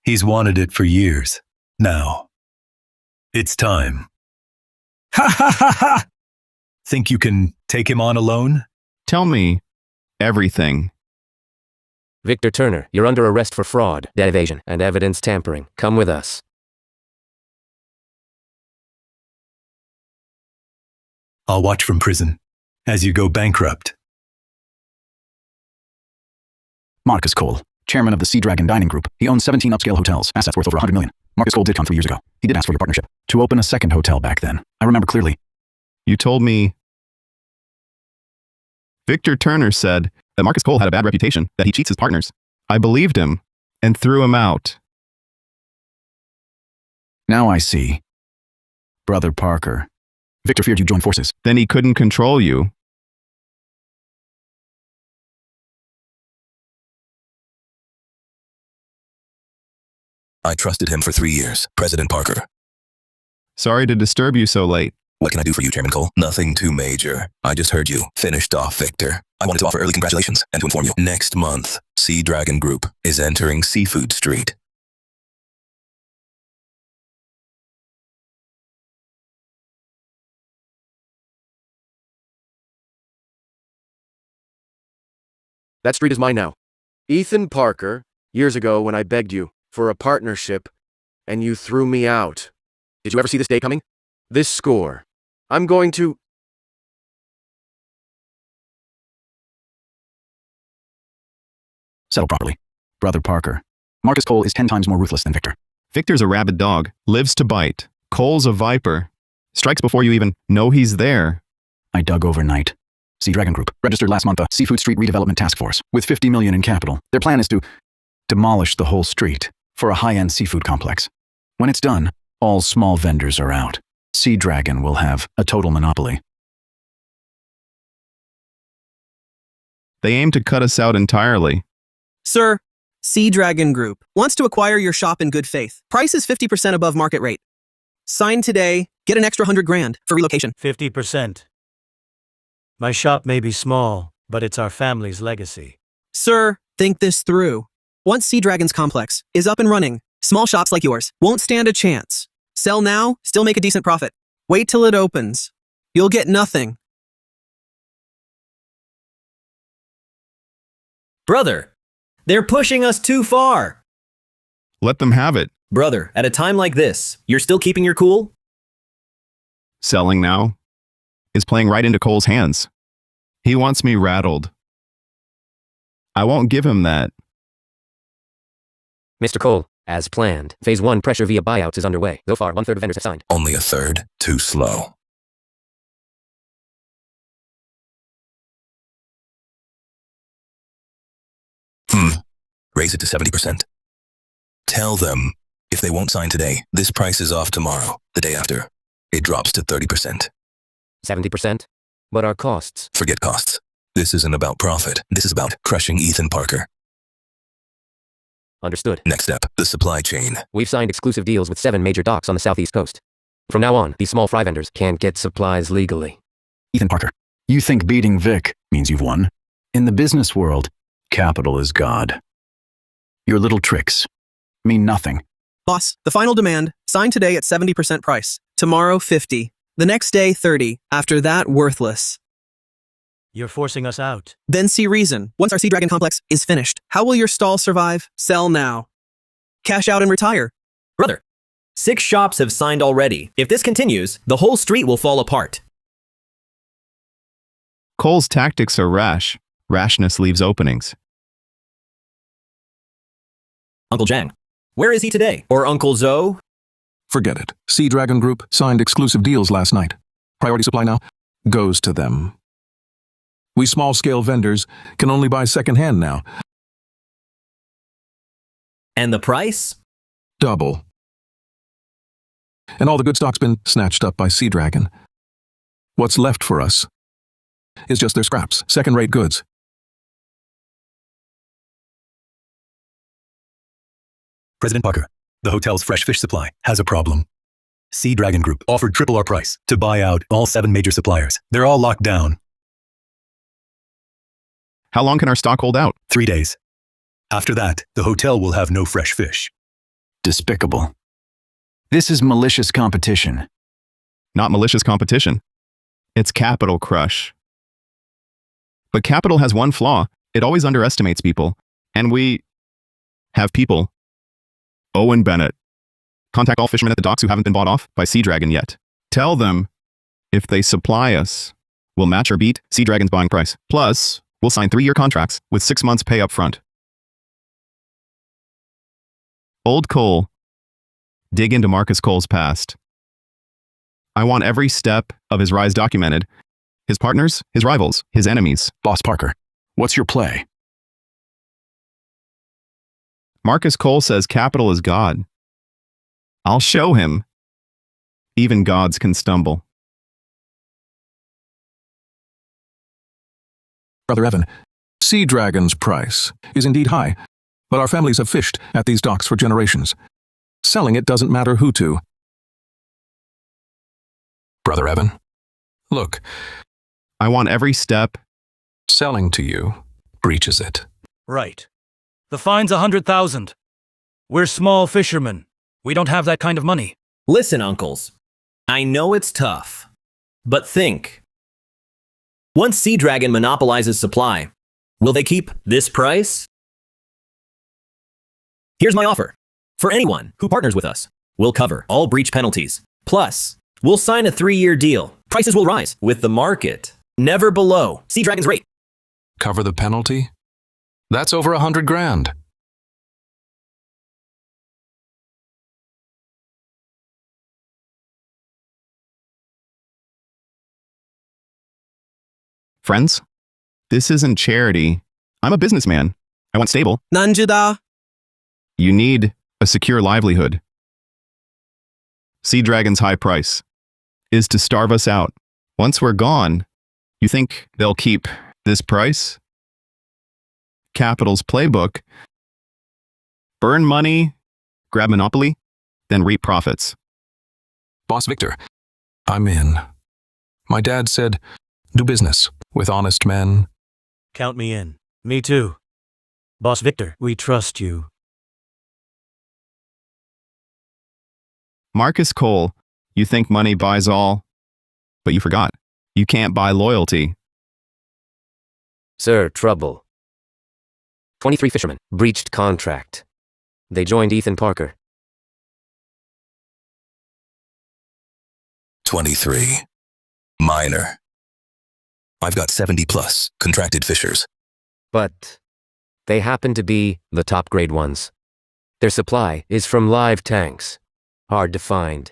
He's wanted it for years. Now. It's time. Ha ha ha ha! Think you can take him on alone? Tell me everything. Victor Turner, you're under arrest for fraud, debt evasion, and evidence tampering. Come with us. I'll watch from prison as you go bankrupt. Marcus Cole, chairman of the Sea Dragon Dining Group. He owns 17 upscale hotels, assets worth over $100 million. Marcus Cole did come 3 years ago. He did ask for your partnership to open a second hotel back then. I remember clearly. You told me. Victor Turner said that Marcus Cole had a bad reputation, that he cheats his partners. I believed him and threw him out. Now I see. Brother Parker. Victor feared you join forces. Then he couldn't control you. I trusted him for 3 years, President Parker. Sorry to disturb you so late. What can I do for you, Chairman Cole? Nothing too major. I just heard you finished off Victor. I wanted to offer early congratulations and to inform you. Next month, Sea Dragon Group is entering Seafood Street. That street is mine now. Ethan Parker, years ago when I begged you for a partnership, and you threw me out. Did you ever see this day coming? This score. I'm going to... Settle properly. Brother Parker. Marcus Cole is 10 times more ruthless than Victor. Victor's a rabid dog, lives to bite. Cole's a viper. Strikes before you even know he's there. I dug overnight. Sea Dragon Group registered last month a Seafood Street Redevelopment Task Force with $50 million in capital. Their plan is to demolish the whole street for a high-end seafood complex. When it's done, all small vendors are out. Sea Dragon will have a total monopoly. They aim to cut us out entirely. Sir, Sea Dragon Group wants to acquire your shop in good faith. Price is 50% above market rate. Sign today, get an extra $100,000 for relocation. 50%. My shop may be small, but it's our family's legacy. Sir, think this through. Once Sea Dragon's complex is up and running, small shops like yours won't stand a chance. Sell now, still make a decent profit. Wait till it opens. You'll get nothing. Brother, they're pushing us too far. Let them have it. Brother, at a time like this, you're still keeping your cool? Selling now is playing right into Cole's hands. He wants me rattled. I won't give him that. Mr. Cole, as planned, Phase 1 pressure via buyouts is underway. So far, 1/3 of vendors have signed. Only a third? Too slow. Raise it to 70%. Tell them, if they won't sign today, this price is off tomorrow. The day after, it drops to 30%. 70%? But our costs? Forget costs. This isn't about profit. This is about crushing Ethan Parker. Understood. Next step, the supply chain. We've signed exclusive deals with 7 major docks on the southeast coast. From now on, these small fry vendors can't get supplies legally. Ethan Parker, you think beating Vic means you've won? In the business world, capital is God. Your little tricks mean nothing. Boss, the final demand, sign today at 70% price. Tomorrow, 50. The next day, 30. After that, worthless. You're forcing us out. Then see reason. Once our Sea Dragon complex is finished, how will your stall survive? Sell now. Cash out and retire. Brother, 6 shops have signed already. If this continues, the whole street will fall apart. Cole's tactics are rash. Rashness leaves openings. Uncle Jang, where is he today? Or Uncle Zoe? Forget it. Sea Dragon Group signed exclusive deals last night. Priority supply now goes to them. We small-scale vendors can only buy second-hand now. And the price? Double. And all the good stock's been snatched up by Sea Dragon. What's left for us is just their scraps, second-rate goods. President Parker, the hotel's fresh fish supply has a problem. Sea Dragon Group offered triple our price to buy out all 7 major suppliers. They're all locked down. How long can our stock hold out? 3 days. After that, the hotel will have no fresh fish. Despicable. This is malicious competition. Not malicious competition. It's capital crush. But capital has one flaw. It always underestimates people. And we have people. Owen Bennett. Contact all fishermen at the docks who haven't been bought off by Sea Dragon yet. Tell them, if they supply us, we'll match or beat Sea Dragon's buying price. Plus, we'll sign 3-year contracts with 6 months pay up front. Old Cole. Dig into Marcus Cole's past. I want every step of his rise documented. His partners, his rivals, his enemies. Boss Parker, what's your play? Marcus Cole says capital is God. I'll show him. Even gods can stumble. Brother Evan, Sea Dragon's price is indeed high, but our families have fished at these docks for generations. Selling it doesn't matter who to. Brother Evan. Look, I want every step. Selling to you breaches it. Right. The fine's 100,000. We're small fishermen. We don't have that kind of money. Listen, uncles. I know it's tough. But think. Once Sea Dragon monopolizes supply, will they keep this price? Here's my offer. For anyone who partners with us, we'll cover all breach penalties. Plus, we'll sign a 3-year deal. Prices will rise with the market, never below Sea Dragon's rate. Cover the penalty? That's over 100 grand. Friends, this isn't charity. I'm a businessman. I want stable. 난주다. You need a secure livelihood. Sea Dragon's high price is to starve us out. Once we're gone, you think they'll keep this price? Capital's playbook. Burn money, grab monopoly, then reap profits. Boss Victor, I'm in. My dad said, do business with honest men. Count me in. Me too. Boss Victor, we trust you. Marcus Cole, you think money buys all, but you forgot. You can't buy loyalty. Sir, trouble. 23 fishermen breached contract. They joined Ethan Parker. 23. Minor. I've got 70 plus contracted fishers. But they happen to be the top grade ones. Their supply is from live tanks. Hard to find.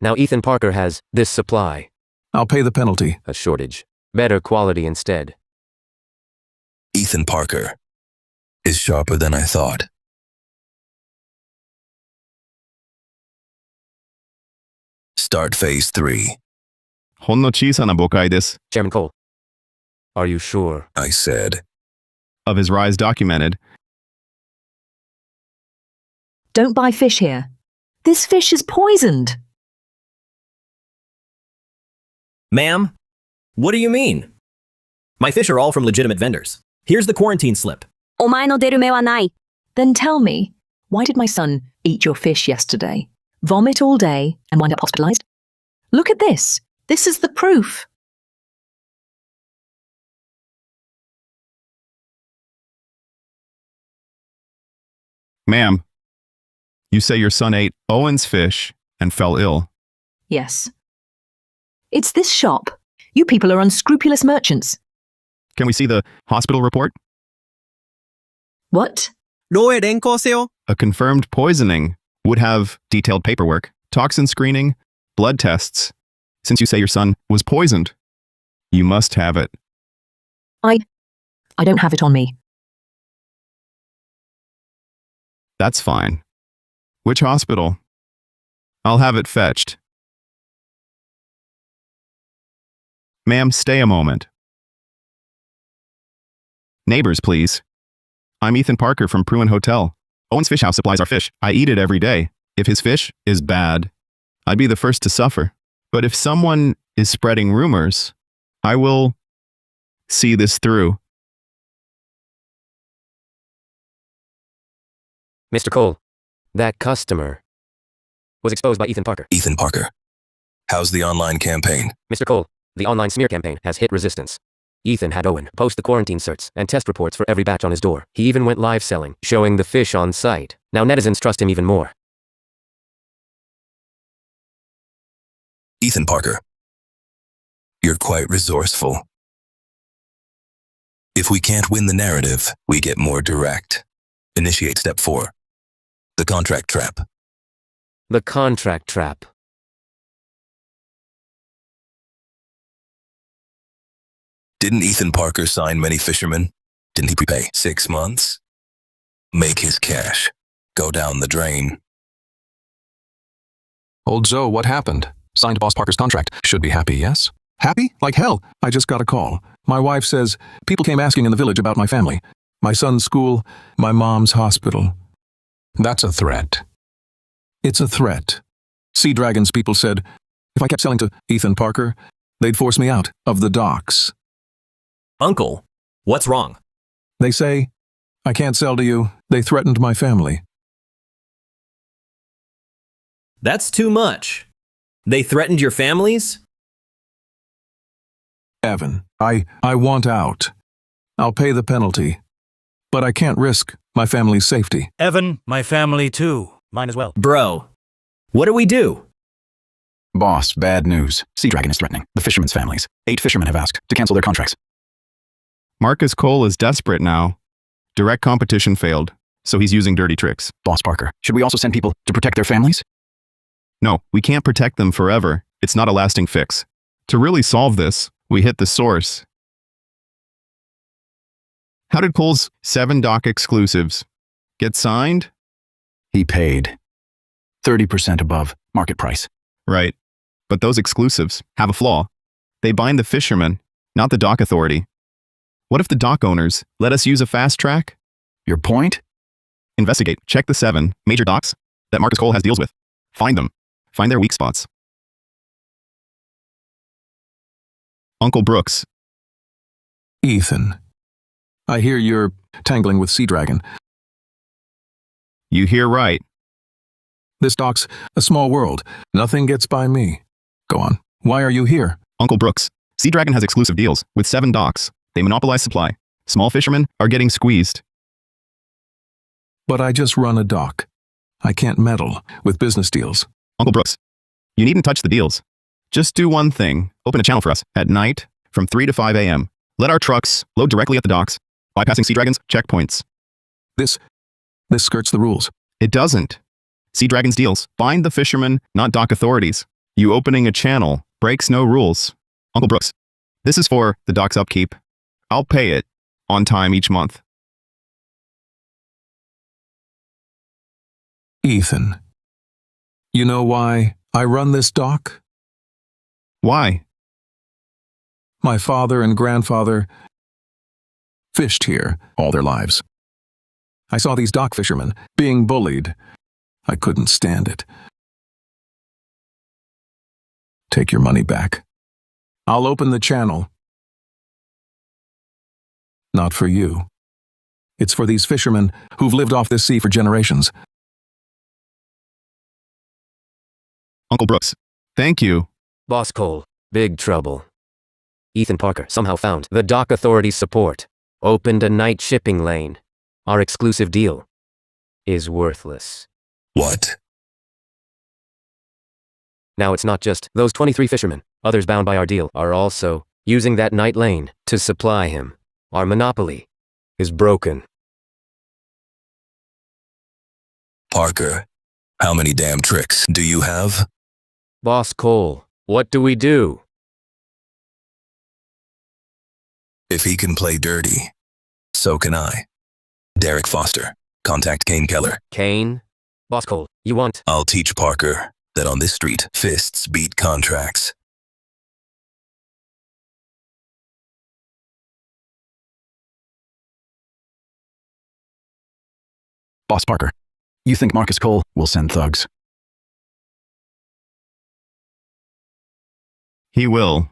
Now Ethan Parker has this supply. I'll pay the penalty. A shortage. Better quality instead. Ethan Parker is sharper than I thought. Start phase 3. ほんの小さな誤解です。 Chairman Cole, are you sure? I said. Of his rise documented. Don't buy fish here. This fish is poisoned. Ma'am, what do you mean? My fish are all from legitimate vendors. Here's the quarantine slip. お前の出る目はない。 Then tell me, why did my son eat your fish yesterday, vomit all day, and wind up hospitalized? Look at this. This is the proof. Ma'am, you say your son ate Owen's fish and fell ill. Yes. It's this shop. You people are unscrupulous merchants. Can we see the hospital report? What? 로에 랭커세요. A confirmed poisoning would have detailed paperwork, toxin screening, blood tests. Since you say your son was poisoned, you must have it. I don't have it on me. That's fine. Which hospital? I'll have it fetched. Ma'am, stay a moment. Neighbors, please. I'm Ethan Parker from Pruin Hotel. Owen's Fish House supplies our fish. I eat it every day. If his fish is bad, I'd be the first to suffer. But if someone is spreading rumors, I will see this through. Mr. Cole, that customer was exposed by Ethan Parker. Ethan Parker. How's the online campaign? Mr. Cole, the online smear campaign has hit resistance. Ethan had Owen post the quarantine certs and test reports for every batch on his door. He even went live selling, showing the fish on site. Now netizens trust him even more. Ethan Parker. You're quite resourceful. If we can't win the narrative, we get more direct. Initiate step 4. The contract trap. The contract trap. Didn't Ethan Parker sign many fishermen? Didn't he prepay 6 months? Make his cash go down the drain. Old Zoe, what happened? Signed Boss Parker's contract. Should be happy, yes? Happy? Like hell. I just got a call. My wife says, people came asking in the village about my family. My son's school, my mom's hospital. That's a threat. It's a threat. Sea Dragon's people said, If I kept selling to Ethan Parker, they'd force me out of the docks. Uncle, what's wrong? They say, I can't sell to you. They threatened my family. That's too much. They threatened your families? Evan, I want out. I'll pay the penalty. But I can't risk my family's safety. Evan, my family too. Mine as well. Bro, what do we do? Boss, bad news. Sea Dragon is threatening the fishermen's families. 8 fishermen have asked to cancel their contracts. Marcus Cole is desperate now. Direct competition failed, so he's using dirty tricks. Boss Parker, should we also send people to protect their families? No, we can't protect them forever. It's not a lasting fix. To really solve this, we hit the source. How did Cole's 7 dock exclusives get signed? He paid 30% above market price. Right. But those exclusives have a flaw. They bind the fishermen, not the dock authority. What if the dock owners let us use a fast track? Your point? Investigate. Check the 7 major docks that Marcus Cole has deals with. Find them. Find their weak spots. Uncle Brooks. Ethan, I hear you're tangling with Sea Dragon. You hear right. This dock's a small world. Nothing gets by me. Go on. Why are you here? Uncle Brooks. Sea Dragon has exclusive deals with 7 docks. They monopolize supply. Small fishermen are getting squeezed. But I just run a dock. I can't meddle with business deals. Uncle Brooks, you needn't touch the deals. Just do one thing. Open a channel for us at night from 3 to 5 a.m. Let our trucks load directly at the docks, bypassing Sea Dragon's checkpoints. This skirts the rules. It doesn't. Sea Dragon's deals bind the fishermen, not dock authorities. You opening a channel breaks no rules. Uncle Brooks, this is for the dock's upkeep. I'll pay it on time each month. Ethan, you know why I run this dock? Why? My father and grandfather fished here all their lives. I saw these dock fishermen being bullied. I couldn't stand it. Take your money back. I'll open the channel. Not for you. It's for these fishermen who've lived off this sea for generations. Uncle Brooks, thank you. Boss Cole, big trouble. Ethan Parker somehow found the dock authority's support. Opened a night shipping lane. Our exclusive deal is worthless. What? Now it's not just those 23 fishermen. Others bound by our deal are also using that night lane to supply him. Our monopoly is broken. Parker, how many damn tricks do you have? Boss Cole, what do we do? If he can play dirty, so can I. Derek Foster, contact Kane Keller. Kane? Boss Cole, you want? I'll teach Parker that on this street, fists beat contracts. Boss Parker, you think Marcus Cole will send thugs? He will.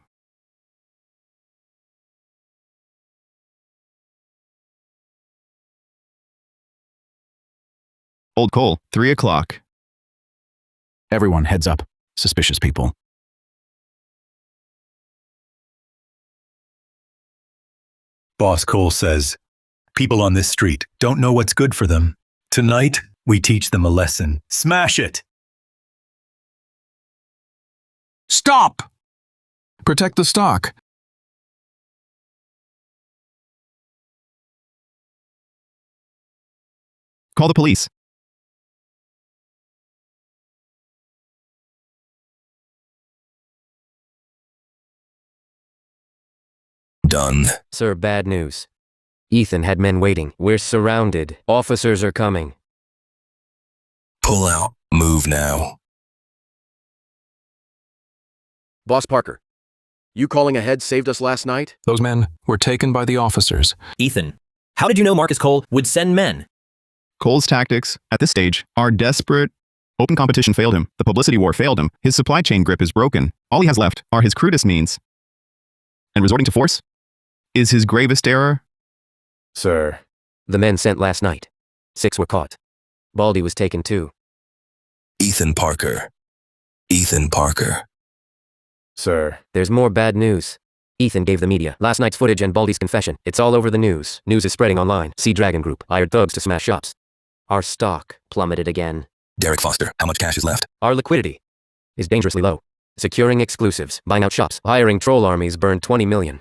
Old Cole, 3 o'clock. Everyone heads up. Suspicious people. Boss Cole says, people on this street don't know what's good for them. Tonight, we teach them a lesson. Smash it! Stop! Protect the stock. Call the police. Done. Sir, bad news. Ethan had men waiting. We're surrounded. Officers are coming. Pull out. Move now. Boss Parker, you calling ahead saved us last night? Those men were taken by the officers. Ethan, how did you know Marcus Cole would send men? Cole's tactics, at this stage, are desperate Open competition failed him. The publicity war failed him. His supply chain grip is broken. All he has left are his crudest means. And resorting to force is his gravest error. Sir. The men sent last night. 6 were caught. Baldy was taken too. Ethan Parker. Ethan Parker. Sir. There's more bad news. Ethan gave the media last night's footage and Baldy's confession. It's all over the news. News is spreading online. See Dragon Group hired thugs to smash shops. Our stock plummeted again. Derek Foster, how much cash is left? Our liquidity is dangerously low. Securing exclusives, buying out shops, hiring troll armies burned 20 million.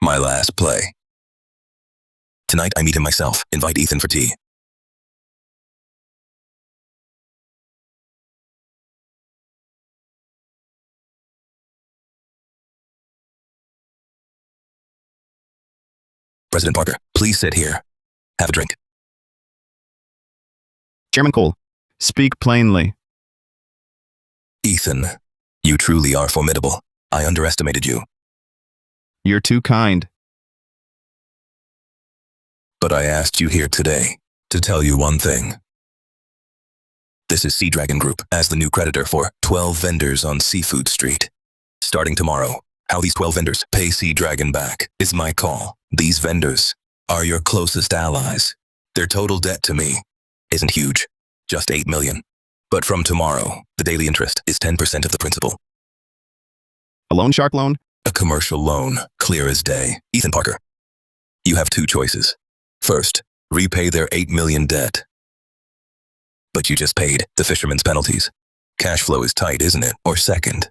My last play. Tonight I meet him myself. Invite Ethan for tea. President Parker, please sit here. Have a drink. Chairman Cole, speak plainly. Ethan, you truly are formidable. I underestimated you. You're too kind. But I asked you here today to tell you one thing. This is Sea Dragon Group as the new creditor for 12 vendors on Seafood Street. Starting tomorrow, how these 12 vendors pay Sea Dragon back is my call. These vendors are your closest allies. Their total debt to me isn't huge, just 8 million. But from tomorrow, the daily interest is 10% of the principal. A loan shark loan? A commercial loan, clear as day. Ethan Parker, you have 2 choices. First, repay their 8 million debt. But you just paid the fisherman's penalties. Cash flow is tight, isn't it? Or second,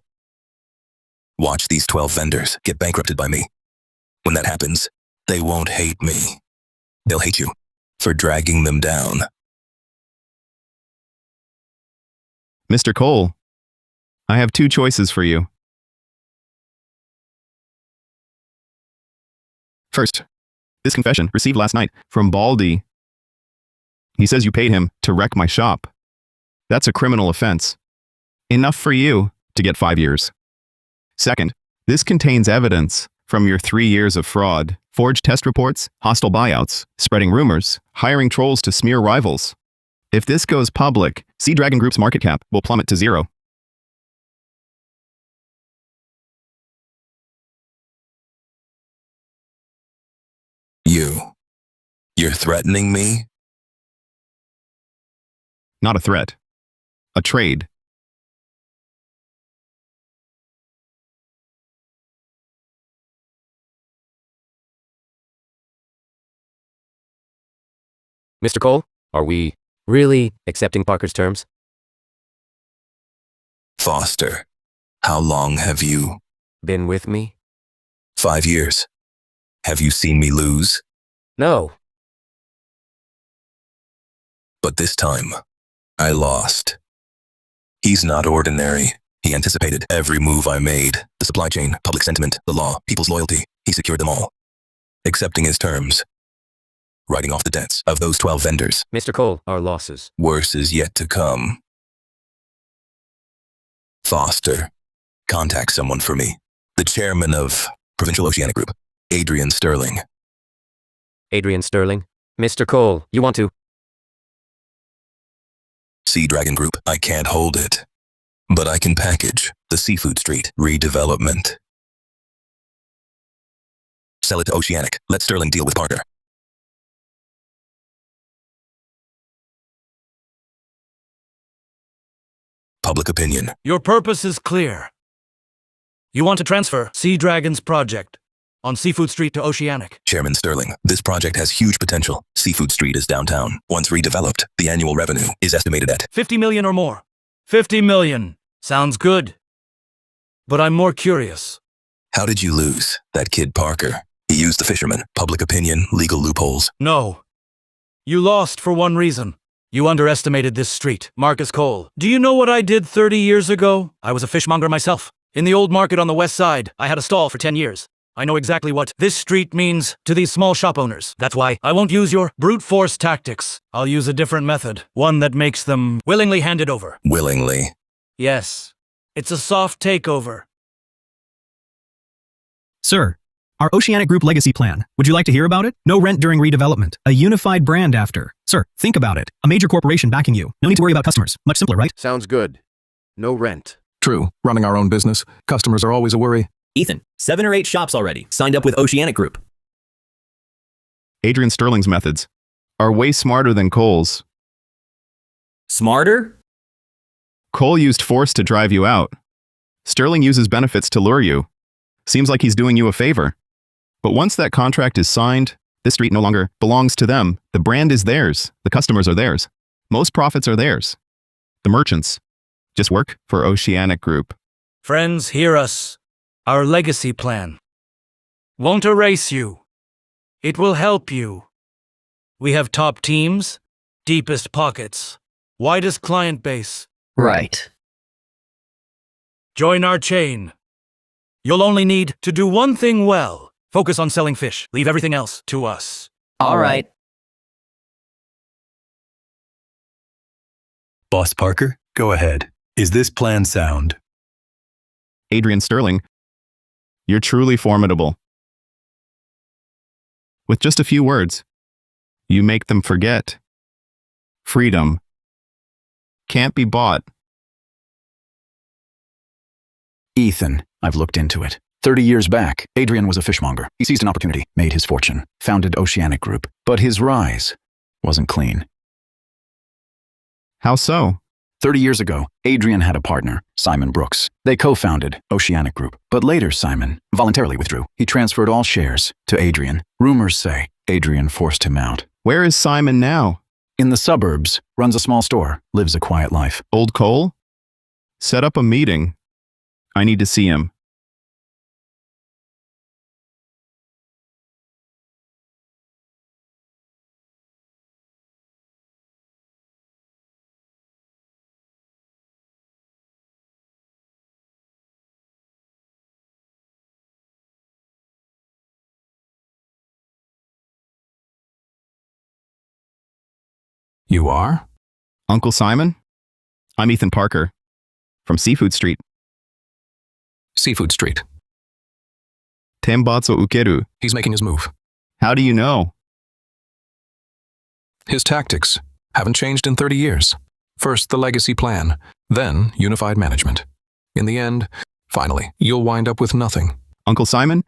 watch these 12 vendors get bankrupted by me. When that happens, they won't hate me. They'll hate you for dragging them down. Mr. Cole, I have 2 choices for you. First, this confession received last night from Baldy. He says you paid him to wreck my shop. That's a criminal offense. Enough for you to get 5 years. Second, this contains evidence from your 3 years of fraud, forged test reports, hostile buyouts, spreading rumors, hiring trolls to smear rivals. If this goes public, Sea Dragon Group's market cap will plummet to 0. You're threatening me? Not a threat. A trade. Mr. Cole, are we really accepting Parker's terms? Foster, how long have you been with me? 5 years. Have you seen me lose? No. But this time, I lost. He's not ordinary. He anticipated every move I made. The supply chain, public sentiment, the law, people's loyalty. He secured them all. Accepting his terms. Writing off the debts of those 12 vendors. Mr. Cole, our losses. Worse is yet to come. Foster, contact someone for me. The chairman of Provincial Oceanic Group, Adrian Sterling. Adrian Sterling? Mr. Cole, you want to? Sea Dragon Group, I can't hold it. But I can package the Seafood Street redevelopment. Sell it to Oceanic. Let Sterling deal with Parker. Public opinion. Your purpose is clear. You want to transfer Sea Dragon's project on Seafood Street to Oceanic. Chairman Sterling, this project has huge potential. Seafood Street is downtown. Once redeveloped, the annual revenue is estimated at 50 million or more. 50 million. Sounds good. But I'm more curious. How did you lose that kid Parker? He used the fishermen, public opinion, legal loopholes. No. You lost for one reason. You underestimated this street. Marcus Cole. Do you know what I did 30 years ago? I was a fishmonger myself. In the old market on the west side, I had a stall for 10 years. I know exactly what this street means to these small shop owners. That's why I won't use your brute force tactics. I'll use a different method. One that makes them willingly hand it over. Willingly? Yes. It's a soft takeover. Sir, Our Oceanic Group Legacy Plan. Would you like to hear about it? No rent during redevelopment. A unified brand after. Sir, think about it. A major corporation backing you. No need to worry about customers. Much simpler, right? Sounds good. No rent. True. Running our own business. Customers are always a worry. Ethan, 7 or 8 shops already signed up with Oceanic Group. Adrian Sterling's methods are way smarter than Cole's. Smarter? Cole used force to drive you out. Sterling uses benefits to lure you. Seems like he's doing you a favor. But once that contract is signed, this street no longer belongs to them. The brand is theirs. The customers are theirs. Most profits are theirs. The merchants just work for Oceanic Group. Friends, hear us. Our legacy plan won't erase you. It will help you. We have top teams, deepest pockets, widest client base. Right. Join our chain. You'll only need to do one thing well. Focus on selling fish. Leave everything else to us. All right. Boss Parker, go ahead. Is this plan sound? Adrian Sterling, you're truly formidable. With just a few words, you make them forget. Freedom can't be bought. Ethan, I've looked into it. 30 years back, Adrian was a fishmonger. He seized an opportunity, made his fortune, founded Oceanic Group. But his rise wasn't clean. How so? 30 years ago, Adrian had a partner, Simon Brooks. They co-founded Oceanic Group. But later, Simon voluntarily withdrew. He transferred all shares to Adrian. Rumors say Adrian forced him out. Where is Simon now? In the suburbs, runs a small store, lives a quiet life. Old Cole? Set up a meeting. I need to see him. You are? Uncle Simon? I'm Ethan Parker, from Seafood Street. Seafood Street. Tenbatsu ukeru. He's making his move. How do you know? His tactics haven't changed in 30 years. First, the legacy plan, then unified management. In the end, finally, you'll wind up with nothing. Uncle Simon,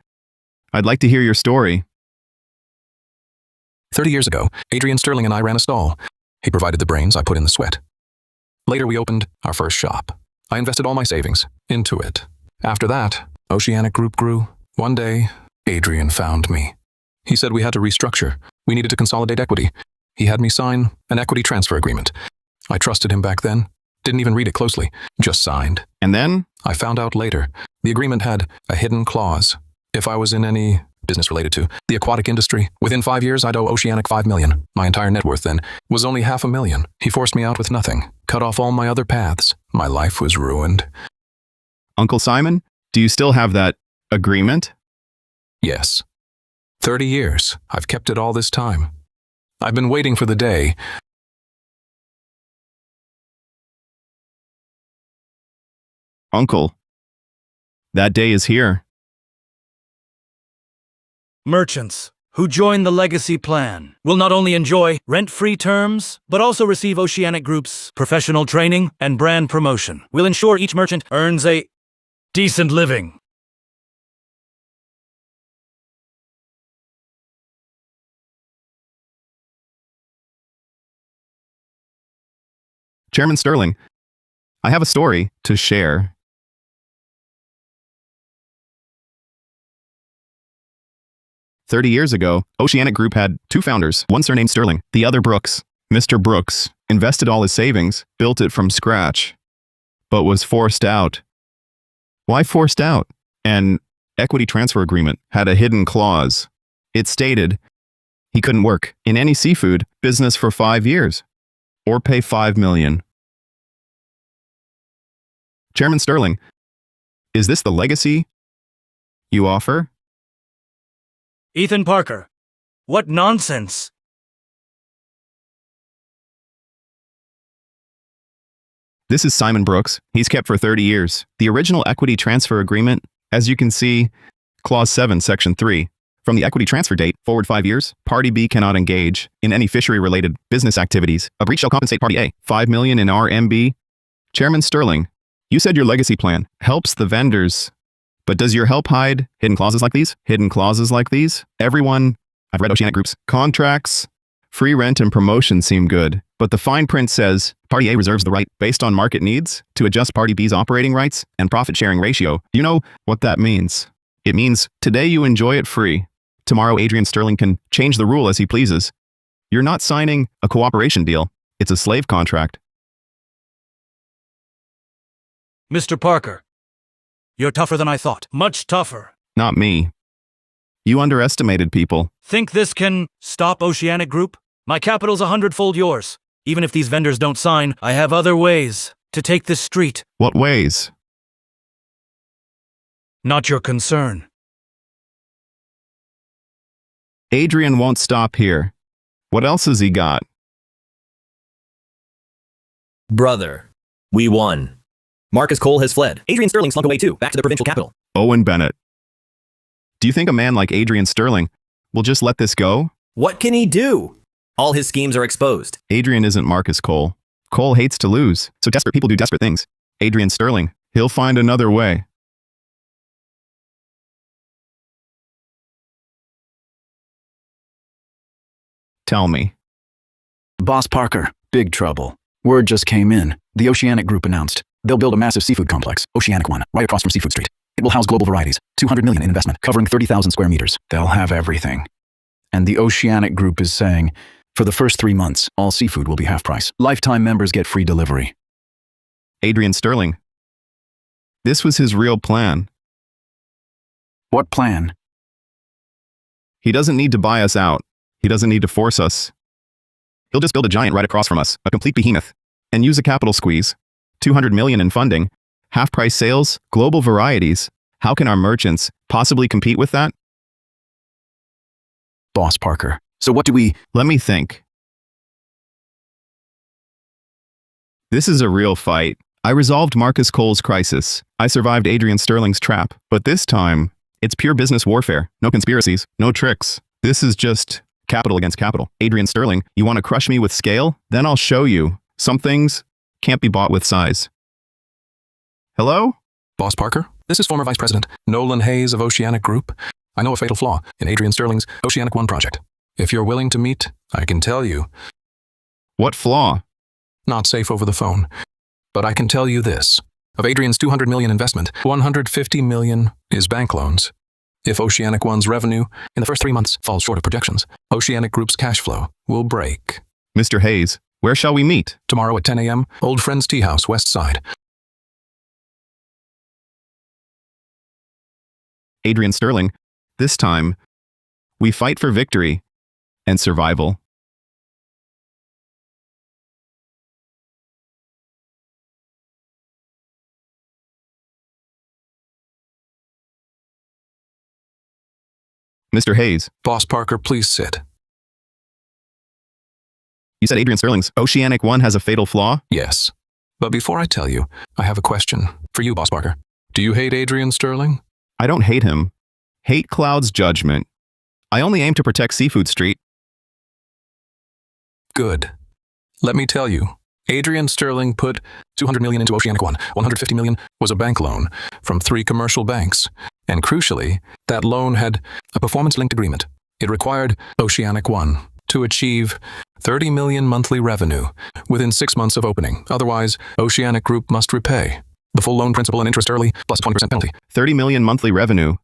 I'd like to hear your story. 30 years ago, Adrian Sterling and I ran a stall. He provided the brains, I put in the sweat. Later, we opened our first shop. I invested all my savings into it. After that, Oceanic Group grew. One day, Adrian found me. He said we had to restructure. We needed to consolidate equity. He had me sign an equity transfer agreement. I trusted him back then. Didn't even read it closely. Just signed. And then? I found out later. The agreement had a hidden clause. If I was in any business related to the aquatic industry, within 5 years I'd owe Oceanic $5 million. My entire net worth then was only $500,000. He forced me out with nothing. Cut off all my other paths. My life was ruined. Uncle Simon, do you still have that agreement? Yes. 30 years. I've kept it all this time. I've been waiting for the day. Uncle, that day is here. Merchants who join the legacy plan will not only enjoy rent-free terms, but also receive Oceanic Group's professional training and brand promotion. We'll ensure each merchant earns a decent living. Chairman Sterling, I have a story to share. "30 years ago, Oceanic Group had 2 founders, one surnamed Sterling, the other Brooks. Mr. Brooks invested all his savings, built it from scratch, but was forced out. Why forced out? An equity transfer agreement had a hidden clause. It stated he couldn't work in any seafood business for 5 years, or pay $5 million. Chairman Sterling, is this the legacy you offer? Ethan Parker, what nonsense! This is Simon Brooks. He's kept for 30 years. The original equity transfer agreement, as you can see, Clause 7, Section 3. From the equity transfer date, forward 5 years, Party B cannot engage in any fishery-related business activities. A breach shall compensate Party A. 5 million in RMB. Chairman Sterling, you said your legacy plan helps the vendors. But does your help hide hidden clauses like these? Hidden clauses like these? Everyone, I've read Oceanic Group's contracts. Free rent and promotion seem good, but the fine print says Party A reserves the right, based on market needs, to adjust Party B's operating rights and profit-sharing ratio. Do you know what that means? It means today you enjoy it free. Tomorrow Adrian Sterling can change the rule as he pleases. You're not signing a cooperation deal. It's a slave contract. Mr. Parker, you're tougher than I thought. Much tougher. Not me. You underestimated people. Think this can stop Oceanic Group? My capital's 100-fold yours. Even if these vendors don't sign, I have other ways to take this street. What ways? Not your concern. Adrian won't stop here. What else has he got? Brother, we won. Marcus Cole has fled. Adrian Sterling slunk away too, back to the provincial capital. Owen Bennett. Do you think a man like Adrian Sterling will just let this go? What can he do? All his schemes are exposed. Adrian isn't Marcus Cole. Cole hates to lose, so desperate people do desperate things. Adrian Sterling, he'll find another way. Tell me. Boss Parker, big trouble. Word just came in. The Oceanic Group announced they'll build a massive seafood complex, Oceanic One, right across from Seafood Street. It will house global varieties, 200 million in investment, covering 30,000 square meters. They'll have everything. And the Oceanic Group is saying, for the first 3 months, all seafood will be half price. Lifetime members get free delivery. Adrian Sterling. This was his real plan. What plan? He doesn't need to buy us out. He doesn't need to force us. He'll just build a giant right across from us, a complete behemoth, and use a capital squeeze. 200 million in funding, half-price sales, global varieties. How can our merchants possibly compete with that? Boss Parker, so what do we... Let me think. This is a real fight. I resolved Marcus Cole's crisis. I survived Adrian Sterling's trap. But this time, it's pure business warfare. No conspiracies, no tricks. This is just capital against capital. Adrian Sterling, you want to crush me with scale? Then I'll show you. Some things can't be bought with size. Hello? Boss Parker, this is former Vice President Nolan Hayes of Oceanic Group. I know a fatal flaw in Adrian Sterling's Oceanic One project. If you're willing to meet, I can tell you. What flaw? Not safe over the phone. But I can tell you this. Of Adrian's 200 million investment, 150 million is bank loans. If Oceanic One's revenue in the first 3 months falls short of projections, Oceanic Group's cash flow will break. Mr. Hayes, where shall we meet? Tomorrow at 10 a.m., Old Friends Tea House, West Side. Adrian Sterling, this time, we fight for victory and survival. Mr. Hayes. Boss Parker, please sit. You said Adrian Sterling's Oceanic One has a fatal flaw? Yes. But before I tell you, I have a question for you, Boss Parker. Do you hate Adrian Sterling? I don't hate him. Hate clouds judgment. I only aim to protect Seafood Street. Good. Let me tell you, Adrian Sterling put 200 million into Oceanic One. 150 million was a bank loan from 3 commercial banks. And crucially, that loan had a performance-linked agreement. It required Oceanic One to achieve 30 million monthly revenue within 6 months of opening. Otherwise, Oceanic Group must repay the full loan principal and interest early, plus a 20% penalty. 30 million monthly revenue.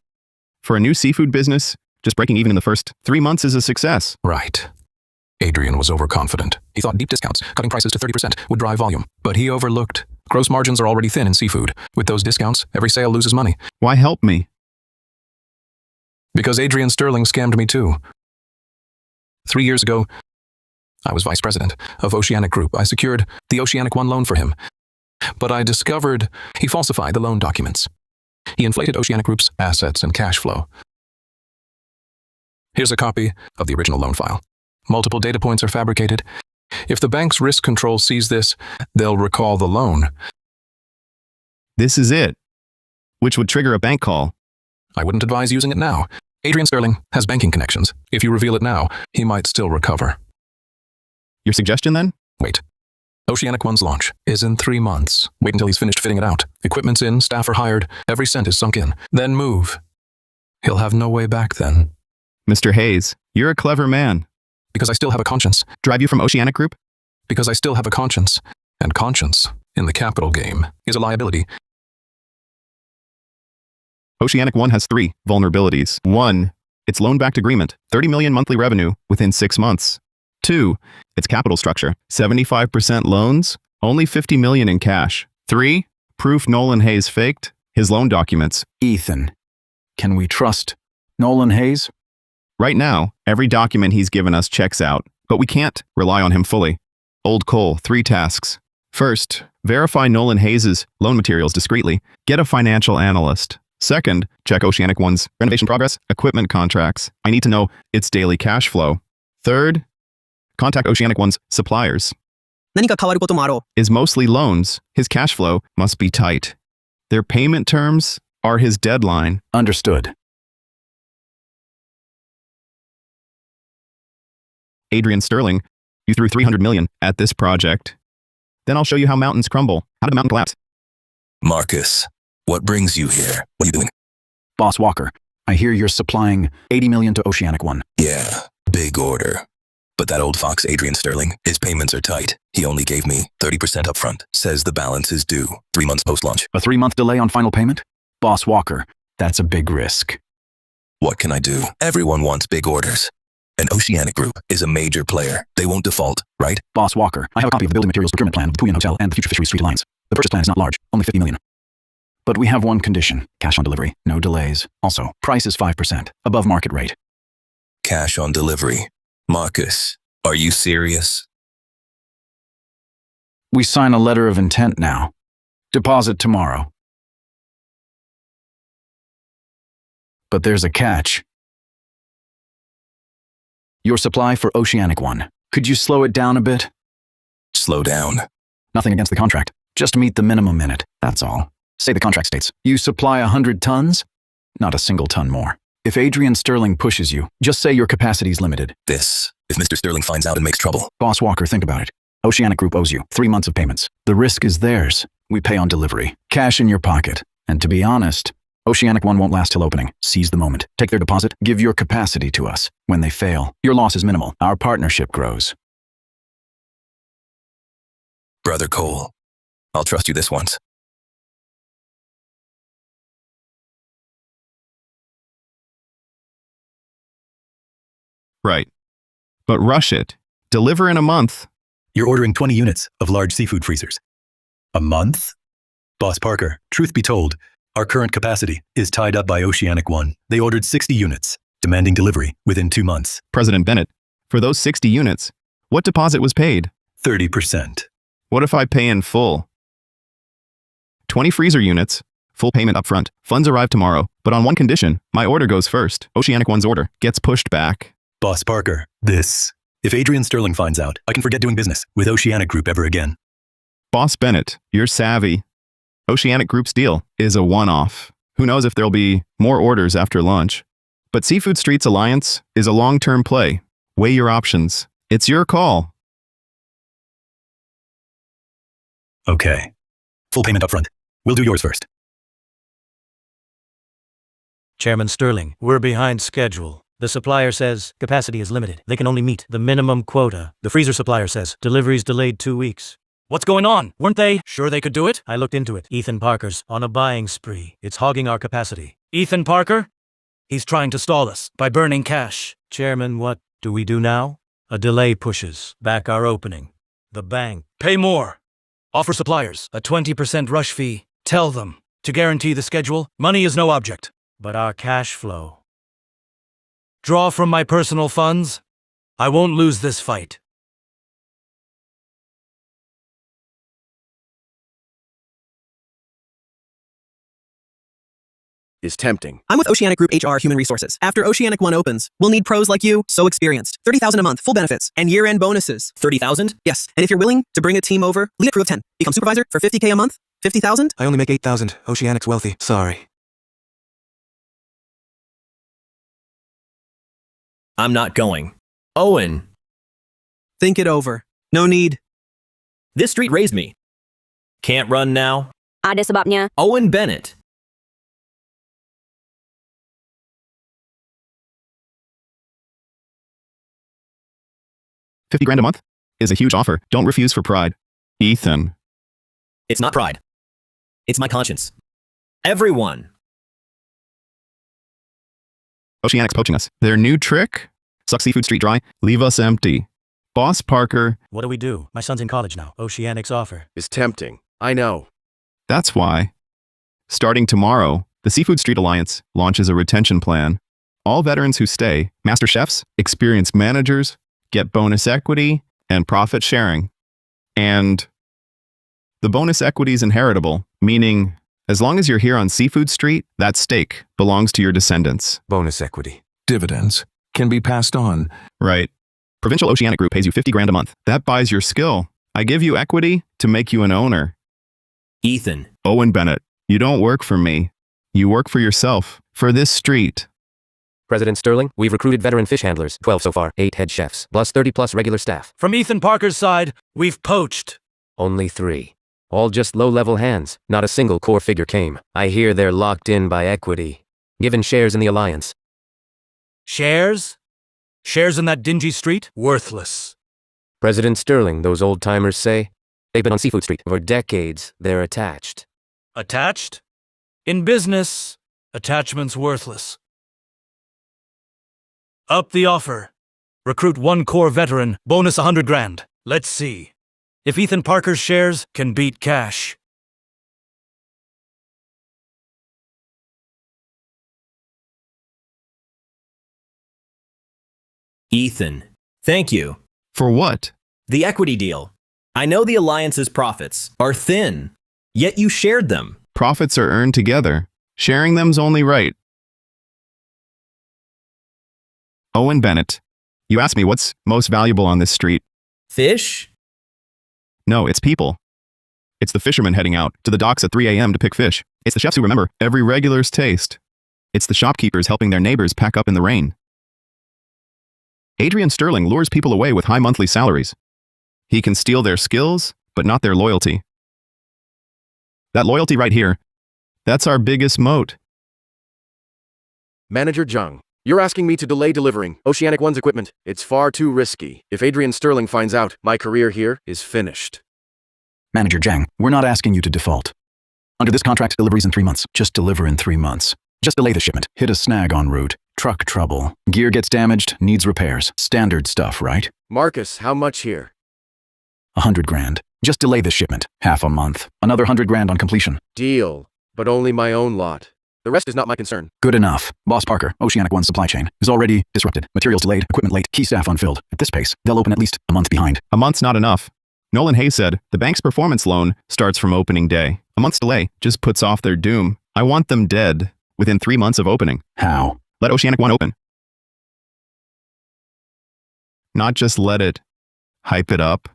For a new seafood business, just breaking even in the first 3 months is a success. Right. Adrian was overconfident. He thought deep discounts, cutting prices to 30%, would drive volume. But he overlooked. Gross margins are already thin in seafood. With those discounts, every sale loses money. Why help me? Because Adrian Sterling scammed me too. 3 years ago, I was vice president of Oceanic Group. I secured the Oceanic One loan for him. But I discovered he falsified the loan documents. He inflated Oceanic Group's assets and cash flow. Here's a copy of the original loan file. Multiple data points are fabricated. If the bank's risk control sees this, they'll recall the loan. This is it, which would trigger a bank call. I wouldn't advise using it now. Adrian Sterling has banking connections. If you reveal it now, he might still recover. Your suggestion then? Wait. Oceanic One's launch is in 3 months. Wait until he's finished fitting it out. Equipment's in, staff are hired, every cent is sunk in. Then move. He'll have no way back then. Mr. Hayes, you're a clever man. Because I still have a conscience. Drive you from Oceanic Group? Because I still have a conscience. And conscience, in the capital game, is a liability. Oceanic One has 3 vulnerabilities. 1, its loan-backed agreement, 30 million monthly revenue within 6 months. 2, its capital structure, 75% loans, only 50 million in cash. 3, proof Nolan Hayes faked his loan documents. Ethan, can we trust Nolan Hayes? Right now, every document he's given us checks out, but we can't rely on him fully. Old Cole, 3 tasks. First, verify Nolan Hayes' loan materials discreetly. Get a financial analyst. Second, check Oceanic One's renovation progress, equipment contracts. I need to know its daily cash flow. Third, contact Oceanic One's suppliers. 何か変わることもあろう。 Is mostly loans. His cash flow must be tight. Their payment terms are his deadline. Understood. Adrian Sterling, you threw 300 million at this project. Then I'll show you how mountains crumble. How did a mountain collapse? Marcus, what brings you here? What are you doing? Boss Walker, I hear you're supplying 80 million to Oceanic One. Yeah, big order. But that old fox Adrian Sterling, his payments are tight. He only gave me 30% upfront. Says the balance is due 3 months post-launch. A 3-month delay on final payment? Boss Walker, that's a big risk. What can I do? Everyone wants big orders. And Oceanic Group is a major player. They won't default, right? Boss Walker, I have a copy of the building materials procurement plan of the Puyan Hotel and the Future Fishery Street Alliance. The purchase plan is not large, only 50 million. But we have one condition. Cash on delivery, no delays. Also, price is 5%, above market rate. Cash on delivery. Marcus, are you serious? We sign a letter of intent now. Deposit tomorrow. But there's a catch. Your supply for Oceanic One. Could you slow it down a bit? Slow down. Nothing against the contract. Just meet the minimum in it, that's all. Say the contract states, you supply 100 tons? Not a single ton more. If Adrian Sterling pushes you, just say your capacity's limited. If Mr. Sterling finds out and makes trouble. Boss Walker, think about it. Oceanic Group owes you 3 months of payments. The risk is theirs. We pay on delivery. Cash in your pocket. And to be honest, Oceanic One won't last till opening. Seize the moment. Take their deposit. Give your capacity to us. When they fail, your loss is minimal. Our partnership grows. Brother Cole, I'll trust you this once. Right. But rush it. Deliver in a month. You're ordering 20 units of large seafood freezers. A month? Boss Parker, truth be told, our current capacity is tied up by Oceanic One. They ordered 60 units, demanding delivery within 2 months. President Bennett, for those 60 units, what deposit was paid? 30%. What if I pay in full? 20 freezer units, full payment upfront. Funds arrive tomorrow, but on one condition, my order goes first. Oceanic One's order gets pushed back. Boss Parker, if Adrian Sterling finds out, I can forget doing business with Oceanic Group ever again. Boss Bennett, you're savvy. Oceanic Group's deal is a one-off. Who knows if there'll be more orders after lunch. But Seafood Streets Alliance is a long-term play. Weigh your options. It's your call. Okay. Full payment upfront. We'll do yours first. Chairman Sterling, we're behind schedule. The supplier says capacity is limited. They can only meet the minimum quota. The freezer supplier says delivery's delayed 2 weeks. What's going on? Weren't they sure they could do it? I looked into it. Ethan Parker's on a buying spree. It's hogging our capacity. Ethan Parker? He's trying to stall us by burning cash. Chairman, what do we do now? A delay pushes back our opening. The bank. Pay more. Offer suppliers a 20% rush fee. Tell them to guarantee the schedule. Money is no object, but our cash flow. Draw from my personal funds. I won't lose this fight. Is tempting. I'm with Oceanic Group HR Human Resources. After Oceanic One opens, we'll need pros like you, so experienced. $30,000 a month, full benefits, and year-end bonuses. $30,000? Yes, and if you're willing to bring a team over, lead a crew of 10. Become supervisor for $50K a month? $50,000? I only make $8,000. Oceanic's wealthy. Sorry. I'm not going. Owen, Think it over. No need. this street raised me. Can't run now. Ada sebabnya. Owen Bennett. $50,000 a month is a huge offer. Don't refuse for pride. Ethan. It's not pride. It's my conscience. Everyone. Oceanic's poaching us. Their new trick? Suck Seafood Street dry. Leave us empty. Boss Parker. What do we do? My son's in college now. Oceanic's offer is tempting. I know. That's why. Starting tomorrow, the Seafood Street Alliance launches a retention plan. All veterans who stay, master chefs, experienced managers, get bonus equity and profit sharing. And the bonus equity is inheritable, meaning as long as you're here on Seafood Street, that stake belongs to your descendants. Bonus equity. Dividends can be passed on. Right. Provincial Oceanic Group pays you $50,000 a month. That buys your skill. I give you equity to make you an owner. Ethan. Owen Bennett, you don't work for me. You work for yourself, for this street. President Sterling, we've recruited veteran fish handlers, 12 so far, 8 head chefs, plus 30 plus regular staff. From Ethan Parker's side, we've poached. Only 3. All just low-level hands. Not a single core figure came. I hear they're locked in by equity. Given shares in the alliance. Shares? Shares in that dingy street? Worthless. President Sterling, those old-timers say. They've been on Seafood Street for decades. They're attached. Attached? In business, attachment's worthless. Up the offer. Recruit 1 core veteran, bonus $100,000. Let's see if Ethan Parker's shares can beat cash. Ethan. Thank you. For what? The equity deal. I know the alliance's profits are thin, yet you shared them. Profits are earned together. Sharing them's only right. Owen Bennett, you asked me what's most valuable on this street. Fish? No, it's people. It's the fishermen heading out to the docks at 3 a.m. to pick fish. It's the chefs who remember every regular's taste. It's the shopkeepers helping their neighbors pack up in the rain. Adrian Sterling lures people away with high monthly salaries. He can steal their skills, but not their loyalty. That loyalty right here, that's our biggest moat. Manager Jung, you're asking me to delay delivering Oceanic One's equipment. It's far too risky. If Adrian Sterling finds out, my career here is finished. Manager Zhang, we're not asking you to default. Under this contract, deliveries in 3 months. Just deliver in 3 months. Just delay the shipment. Hit a snag en route. Truck trouble. Gear gets damaged, needs repairs. Standard stuff, right? Marcus, how much here? $100,000. Just delay the shipment. Half a month. Another $100,000 on completion. Deal, but only my own lot. The rest is not my concern. Good enough. Boss Parker, Oceanic One's supply chain is already disrupted. Materials delayed, equipment late, key staff unfilled. At this pace, they'll open at least a month behind. A month's not enough. Nolan Hayes said the bank's performance loan starts from opening day. A month's delay just puts off their doom. I want them dead within 3 months of opening. How? Let Oceanic One open. Not just let it. Hype it up.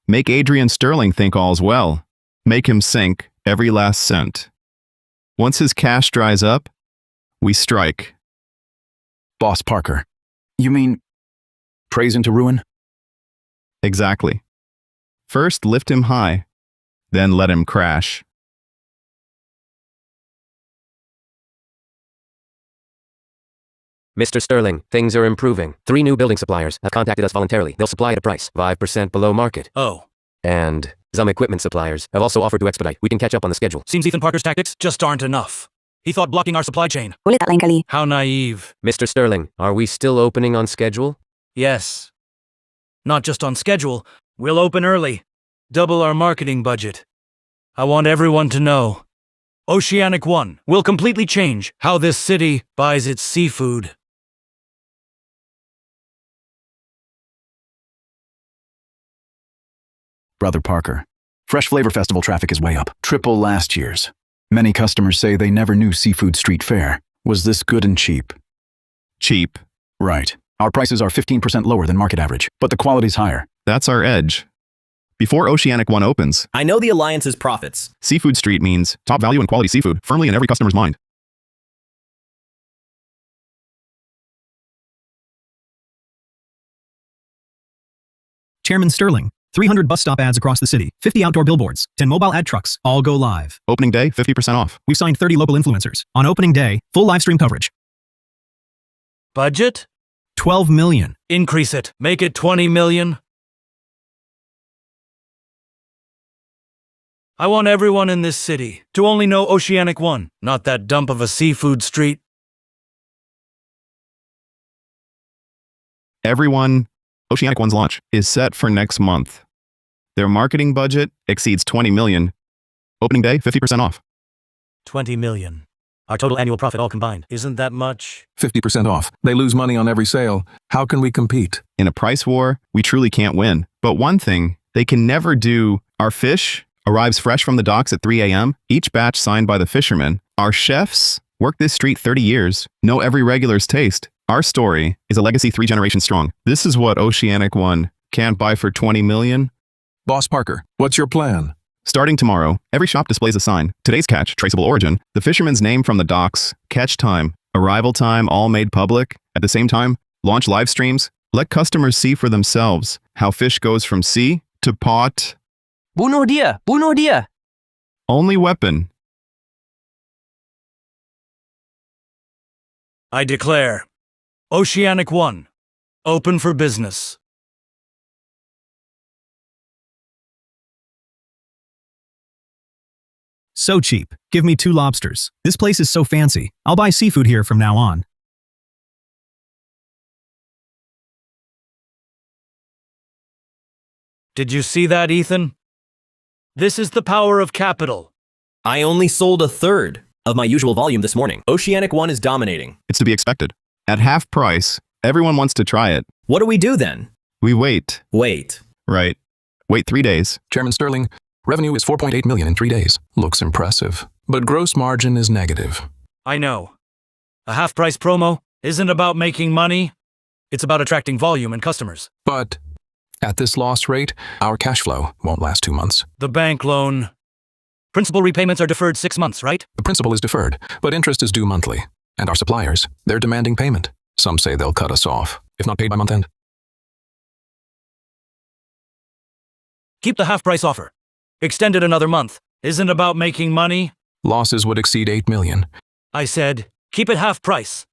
Make Adrian Sterling think all's well. Make him sink every last cent. Once his cash dries up, we strike. Boss Parker. You mean praise into ruin? Exactly. First lift him high, then let him crash. Mr. Sterling, things are improving. 3 new building suppliers have contacted us voluntarily. They'll supply at a price 5% below market. Oh. And some equipment suppliers have also offered to expedite. We can catch up on the schedule. Seems Ethan Parker's tactics just aren't enough. He thought blocking our supply chain. Boleh tak lain kali? How naive. Mr. Sterling, are we still opening on schedule? Yes. Not just on schedule. We'll open early. Double our marketing budget. I want everyone to know. Oceanic One will completely change how this city buys its seafood. Brother Parker. Fresh Flavor Festival traffic is way up. Triple last year's. Many customers say they never knew Seafood Street Fair was this good and cheap. Cheap. Right. Our prices are 15% lower than market average, but the quality's higher. That's our edge. Before Oceanic One opens, I know the alliance's profits. Seafood Street means top value and quality seafood firmly in every customer's mind. Chairman Sterling. 300 bus stop ads across the city, 50 outdoor billboards, 10 mobile ad trucks, all go live. Opening day, 50% off. We've signed 30 local influencers. On opening day, full live stream coverage. Budget? 12 million. Increase it. Make it 20 million. I want everyone in this city to only know Oceanic One, not that dump of a seafood street. Everyone, Oceanic One's launch is set for next month. Their marketing budget exceeds 20 million. Opening day, 50% off. 20 million. Our total annual profit all combined. Isn't that much? 50% off. They lose money on every sale. How can we compete? In a price war, we truly can't win. But one thing they can never do, our fish arrives fresh from the docks at 3 a.m., each batch signed by the fishermen. Our chefs work this street 30 years, know every regular's taste. Our story is a legacy 3 generations strong. This is what Oceanic One can't buy for 20 million. Boss Parker, what's your plan? Starting tomorrow, every shop displays a sign. Today's catch, traceable origin, the fisherman's name from the docks, catch time, arrival time, all made public. At the same time, launch live streams. Let customers see for themselves how fish goes from sea to pot. Bunuh dia! Bunuh dia! Only weapon. I declare, Oceanic One, open for business. So cheap. Give me 2 lobsters. This place is so fancy. I'll buy seafood here from now on. Did you see that, Ethan? This is the power of capital. I only sold a third of my usual volume this morning. Oceanic One is dominating. It's to be expected. At half price, everyone wants to try it. What do we do then? We wait. Wait. Right. Wait 3 days. Chairman Sterling, revenue is 4.8 million in 3 days. Looks impressive. But gross margin is negative. I know. A half-price promo isn't about making money. It's about attracting volume and customers. But at this loss rate, our cash flow won't last 2 months. The bank loan. Principal repayments are deferred 6 months, right? The principal is deferred, but interest is due monthly. And our suppliers, they're demanding payment. Some say they'll cut us off, if not paid by month end. Keep the half-price offer. Extend it another month. Isn't about making money. Losses would exceed 8 million. I said, keep it half price.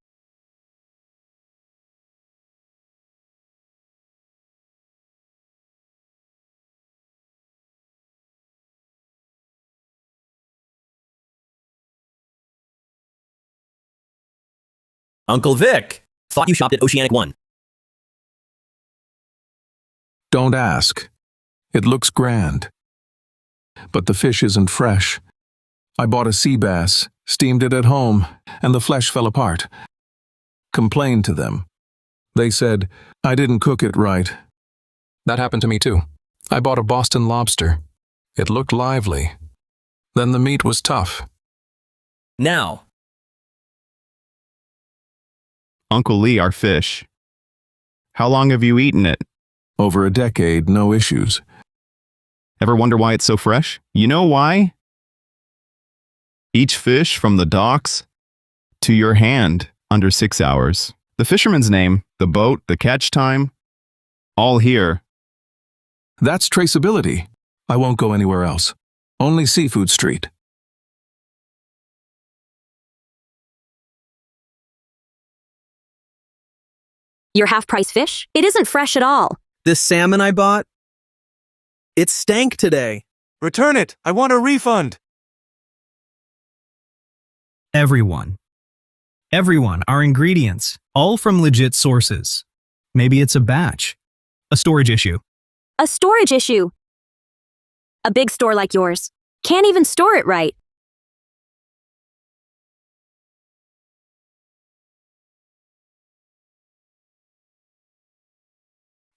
Uncle Vic, thought you shopped at Oceanic One. Don't ask. It looks grand. But the fish isn't fresh. I bought a sea bass, steamed it at home, and the flesh fell apart. Complained to them. They said I didn't cook it right. That happened to me too. I bought a Boston lobster. It looked lively. Then the meat was tough. Now. Uncle Lee, our fish. How long have you eaten it? Over a decade, no issues. Ever wonder why it's so fresh? You know why? Each fish from the docks to your hand under 6 hours. The fisherman's name, the boat, the catch time, all here. That's traceability. I won't go anywhere else. Only Seafood Street. Your half-price fish? It isn't fresh at all. This salmon I bought, it stank today. Return it. I want a refund. Everyone, our ingredients, all from legit sources. Maybe it's a batch, a storage issue. A storage issue. A big store like yours can't even store it right.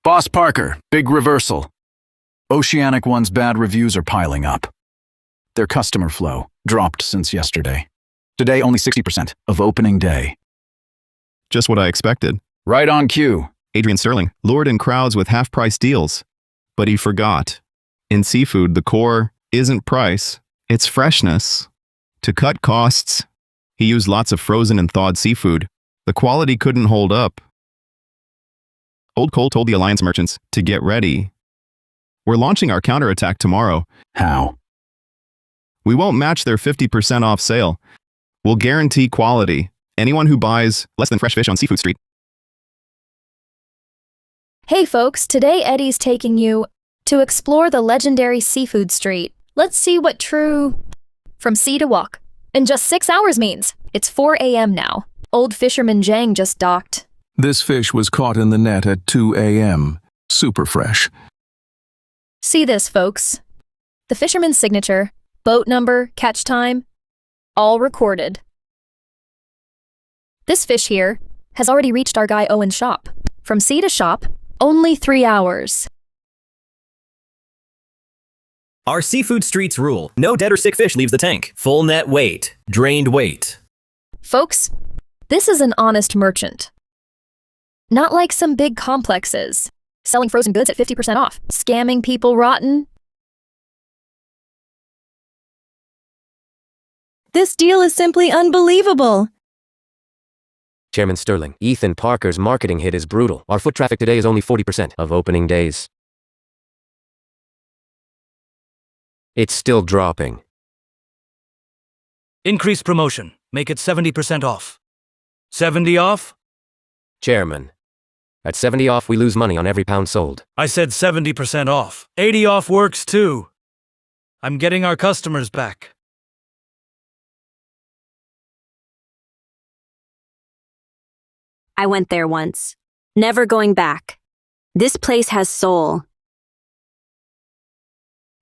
Boss Parker, big reversal. Oceanic One's bad reviews are piling up. Their customer flow dropped since yesterday. Today, only 60% of opening day. Just what I expected. Right on cue. Adrian Sterling lured in crowds with half-price deals. But he forgot. In seafood, the core isn't price, it's freshness. To cut costs, he used lots of frozen and thawed seafood. The quality couldn't hold up. Old Cole told the Alliance merchants to get ready. We're launching our counterattack tomorrow. How? We won't match their 50% off sale. We'll guarantee quality. Anyone who buys less than fresh fish on Seafood Street. Hey folks, today Eddie's taking you to explore the legendary Seafood Street. Let's see what true from sea to walk in just 6 hours means. It's 4 a.m. now. Old fisherman Zhang just docked. This fish was caught in the net at 2 a.m. Super fresh. See this, folks. The fisherman's signature, boat number, catch time, all recorded. This fish here has already reached our guy Owen's shop. From sea to shop, only 3 hours. Our Seafood Street's rule: no dead or sick fish leaves the tank. Full net weight, drained weight. Folks, this is an honest merchant. Not like some big complexes, selling frozen goods at 50% off, scamming people rotten. This deal is simply unbelievable. Chairman Sterling, Ethan Parker's marketing hit is brutal. Our foot traffic today is only 40% of opening days. It's still dropping. Increase promotion. Make it 70% off. 70 off? Chairman, at 70 off we lose money on every pound sold. I said 70% off. 80 off works too. I'm getting our customers back. I went there once. Never going back. This place has soul.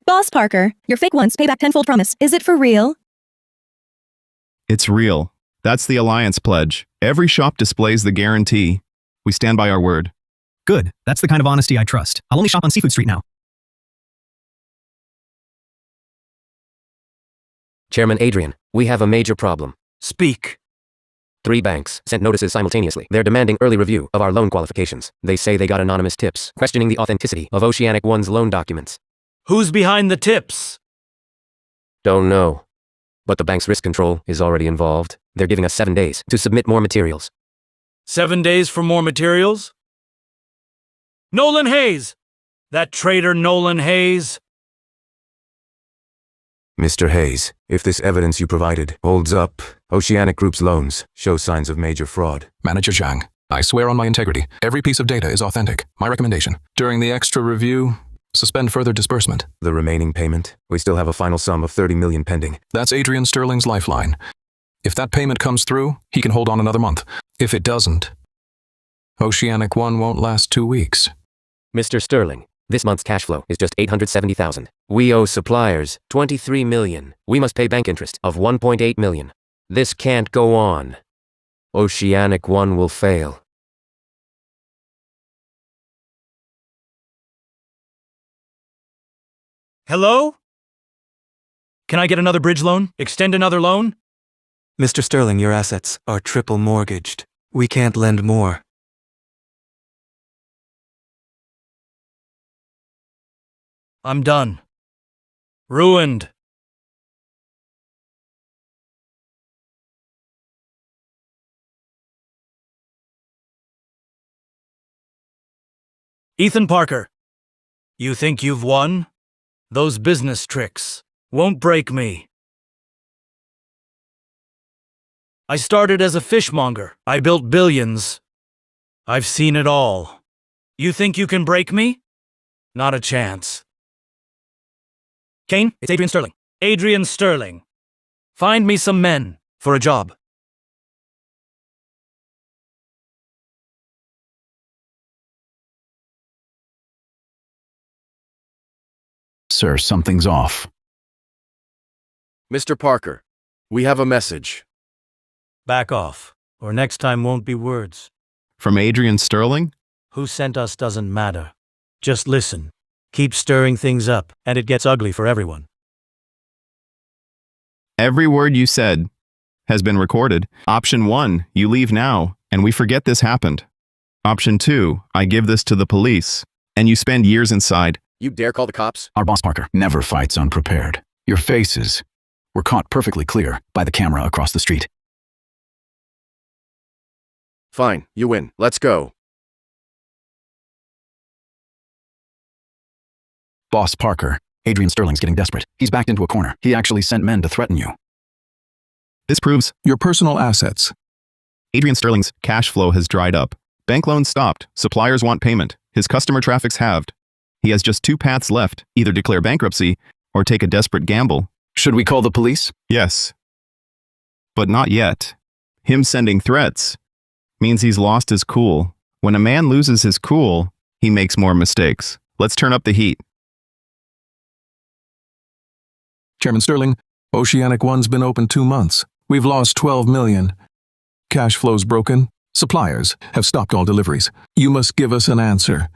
Boss Parker, your fake once payback tenfold promise. Is it for real? It's real. That's the Alliance pledge. Every shop displays the guarantee. We stand by our word. Good. That's the kind of honesty I trust. I'll only shop on Seafood Street now. Chairman Adrian, we have a major problem. Speak. 3 banks sent notices simultaneously. They're demanding early review of our loan qualifications. They say they got anonymous tips, questioning the authenticity of Oceanic One's loan documents. Who's behind the tips? Don't know. But the bank's risk control is already involved. They're giving us 7 days to submit more materials. 7 days for more materials? Nolan Hayes! That traitor Nolan Hayes! Mr. Hayes, if this evidence you provided holds up, Oceanic Group's loans show signs of major fraud. Manager Zhang, I swear on my integrity, every piece of data is authentic. My recommendation, during the extra review, suspend further disbursement. The remaining payment? We still have a final sum of 30 million pending. That's Adrian Sterling's lifeline. If that payment comes through, he can hold on another month. If it doesn't, Oceanic One won't last 2 weeks. Mr. Sterling, this month's cash flow is just $870,000. We owe suppliers $23 million. We must pay bank interest of $1.8 million. This can't go on. Oceanic One will fail. Hello? Can I get another bridge loan? Extend another loan? Mr. Sterling, your assets are triple mortgaged. We can't lend more. I'm done. Ruined. Ethan Parker, you think you've won? Those business tricks won't break me. I started as a fishmonger. I built billions. I've seen it all. You think you can break me? Not a chance. Kane, it's Adrian Sterling. Adrian Sterling. Find me some men for a job. Sir, something's off. Mr. Parker, we have a message. Back off, or next time won't be words. From Adrian Sterling? Who sent us doesn't matter. Just listen. Keep stirring things up, and it gets ugly for everyone. Every word you said has been recorded. Option 1, you leave now, and we forget this happened. Option 2, I give this to the police, and you spend years inside. You dare call the cops? Our boss Parker never fights unprepared. Your faces were caught perfectly clear by the camera across the street. Fine, you win. Let's go. Boss Parker, Adrian Sterling's getting desperate. He's backed into a corner. He actually sent men to threaten you. This proves your personal assets. Adrian Sterling's cash flow has dried up. Bank loans stopped. Suppliers want payment. His customer traffic's halved. He has just two paths left, either declare bankruptcy or take a desperate gamble. Should we call the police? Yes. But not yet. Him sending threats means he's lost his cool. When a man loses his cool, he makes more mistakes. Let's turn up the heat. Chairman Sterling, Oceanic One's been open 2 months. We've lost 12 million. Cash flow's broken. Suppliers have stopped all deliveries. You must give us an answer.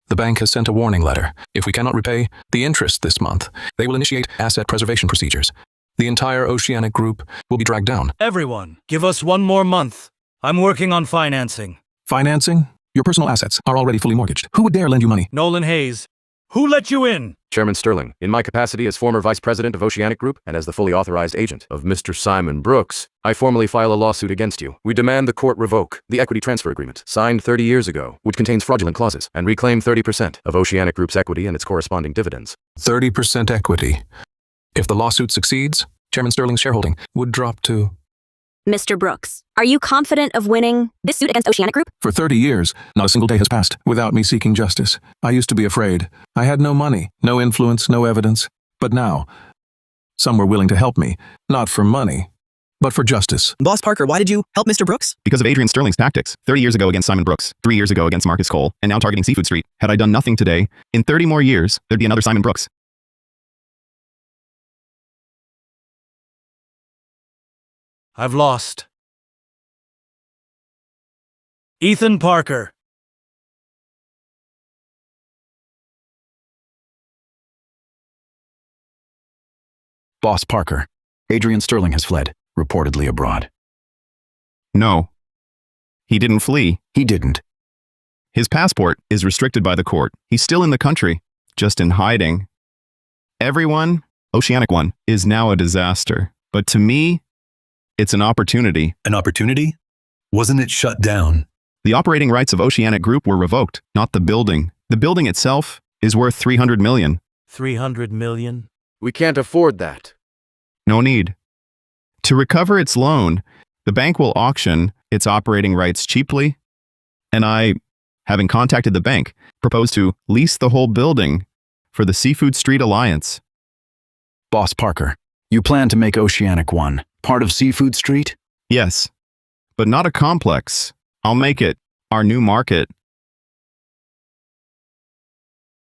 The bank has sent a warning letter. If we cannot repay the interest this month, they will initiate asset preservation procedures. The entire Oceanic Group will be dragged down. Everyone, give us 1 more month. I'm working on financing. Financing? Your personal assets are already fully mortgaged. Who would dare lend you money? Nolan Hayes. Who let you in? Chairman Sterling, in my capacity as former Vice President of Oceanic Group and as the fully authorized agent of Mr. Simon Brooks, I formally file a lawsuit against you. We demand the court revoke the equity transfer agreement signed 30 years ago, which contains fraudulent clauses, and reclaim 30% of Oceanic Group's equity and its corresponding dividends. 30% equity. If the lawsuit succeeds, Chairman Sterling's shareholding would drop to... Mr. Brooks, are you confident of winning this suit against Oceanic Group? For 30 years, not a single day has passed without me seeking justice. I used to be afraid. I had no money, no influence, no evidence. But now, some were willing to help me, not for money, but for justice. Boss Parker, why did you help Mr. Brooks? Because of Adrian Sterling's tactics. 30 years ago against Simon Brooks, 3 years ago against Marcus Cole, and now targeting Seafood Street. Had I done nothing today, in 30 more years, there'd be another Simon Brooks. I've lost. Ethan Parker. Boss Parker, Adrian Sterling has fled, reportedly abroad. No. He didn't flee. He didn't. His passport is restricted by the court. He's still in the country, just in hiding. Everyone, Oceanic One, is now a disaster. But to me, it's an opportunity. An opportunity? Wasn't it shut down? The operating rights of Oceanic Group were revoked, not the building. The building itself is worth $300 million. 300 million? We can't afford that. No need. To recover its loan, the bank will auction its operating rights cheaply, and I, having contacted the bank, propose to lease the whole building for the Seafood Street Alliance. Boss Parker, you plan to make Oceanic One part of Seafood Street? Yes, but not a complex. I'll make it our new market.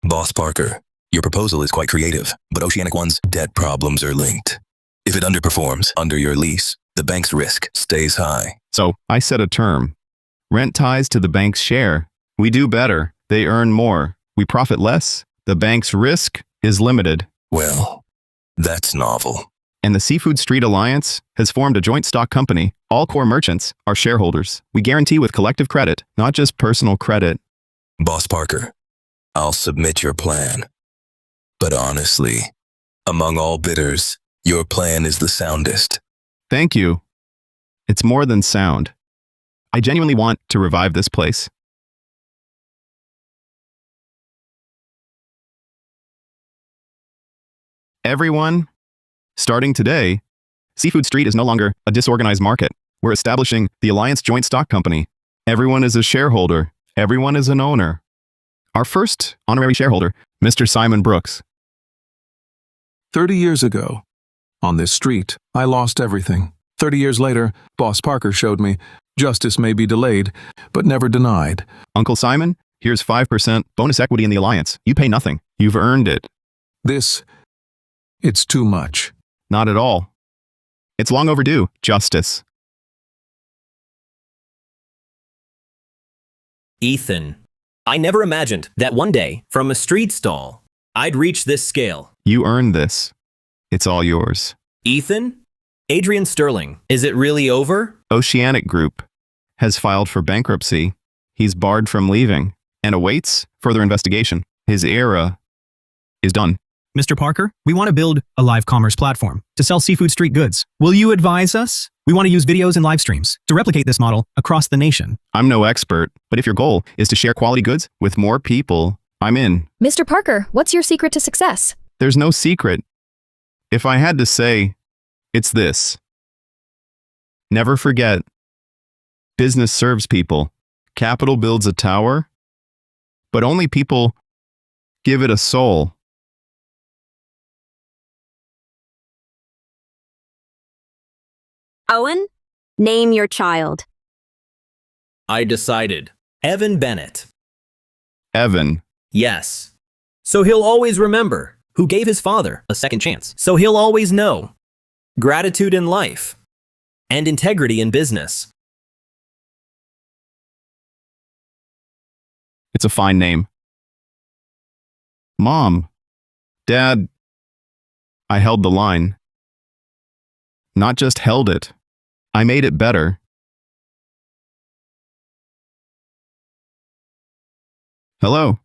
Boss Parker, your proposal is quite creative, but Oceanic One's debt problems are linked. If it underperforms under your lease, the bank's risk stays high. So I set a term. Rent ties to the bank's share. We do better. They earn more. We profit less. The bank's risk is limited. Well, that's novel. And the Seafood Street Alliance has formed a joint stock company. All core merchants are shareholders. We guarantee with collective credit, not just personal credit. Boss Parker, I'll submit your plan. But honestly, among all bidders, your plan is the soundest. Thank you. It's more than sound. I genuinely want to revive this place. Everyone, starting today, Seafood Street is no longer a disorganized market. We're establishing the Alliance Joint Stock Company. Everyone is a shareholder. Everyone is an owner. Our first honorary shareholder, Mr. Simon Brooks. 30 years ago, on this street, I lost everything. 30 years later, Boss Parker showed me justice may be delayed, but never denied. Uncle Simon, here's 5% bonus equity in the Alliance. You pay nothing. You've earned it. It's too much. Not at all. It's long overdue, justice. Ethan, I never imagined that one day, from a street stall, I'd reach this scale. You earned this. It's all yours. Ethan? Adrian Sterling, is it really over? Oceanic Group has filed for bankruptcy. He's barred from leaving and awaits further investigation. His era is done. Mr. Parker, we want to build a live commerce platform to sell Seafood Street goods. Will you advise us? We want to use videos and live streams to replicate this model across the nation. I'm no expert, but if your goal is to share quality goods with more people, I'm in. Mr. Parker, what's your secret to success? There's no secret. If I had to say, it's this. Never forget. Business serves people. Capital builds a tower, but only people give it a soul. Owen, name your child. I decided. Evan Bennett. Evan. Yes. So he'll always remember who gave his father a second chance. So he'll always know gratitude in life and integrity in business. It's a fine name. Mom. Dad. I held the line. Not just held it. I made it better. Hello.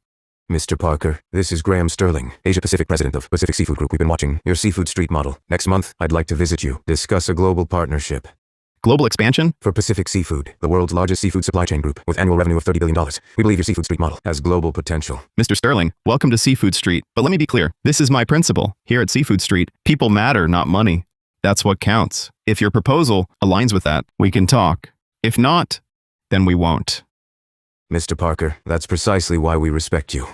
Mr. Parker, this is Graham Sterling, Asia Pacific President of Pacific Seafood Group. We've been watching your Seafood Street model. Next month, I'd like to visit you, discuss a global partnership. Global expansion? For Pacific Seafood, the world's largest seafood supply chain group, with annual revenue of $30 billion. We believe your Seafood Street model has global potential. Mr. Sterling, welcome to Seafood Street. But let me be clear, this is my principle. Here at Seafood Street, people matter, not money. That's what counts. If your proposal aligns with that, we can talk. If not, then we won't. Mr. Parker, that's precisely why we respect you.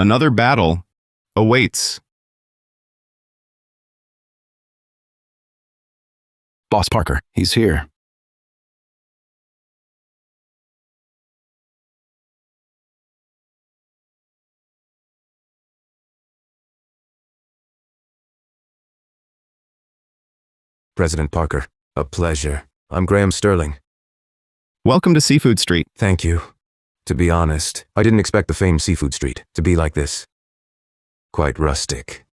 Another battle awaits. Boss Parker, he's here. President Parker, a pleasure. I'm Graham Sterling. Welcome to Seafood Street. Thank you. To be honest, I didn't expect the famed Seafood Street to be like this. Quite rustic.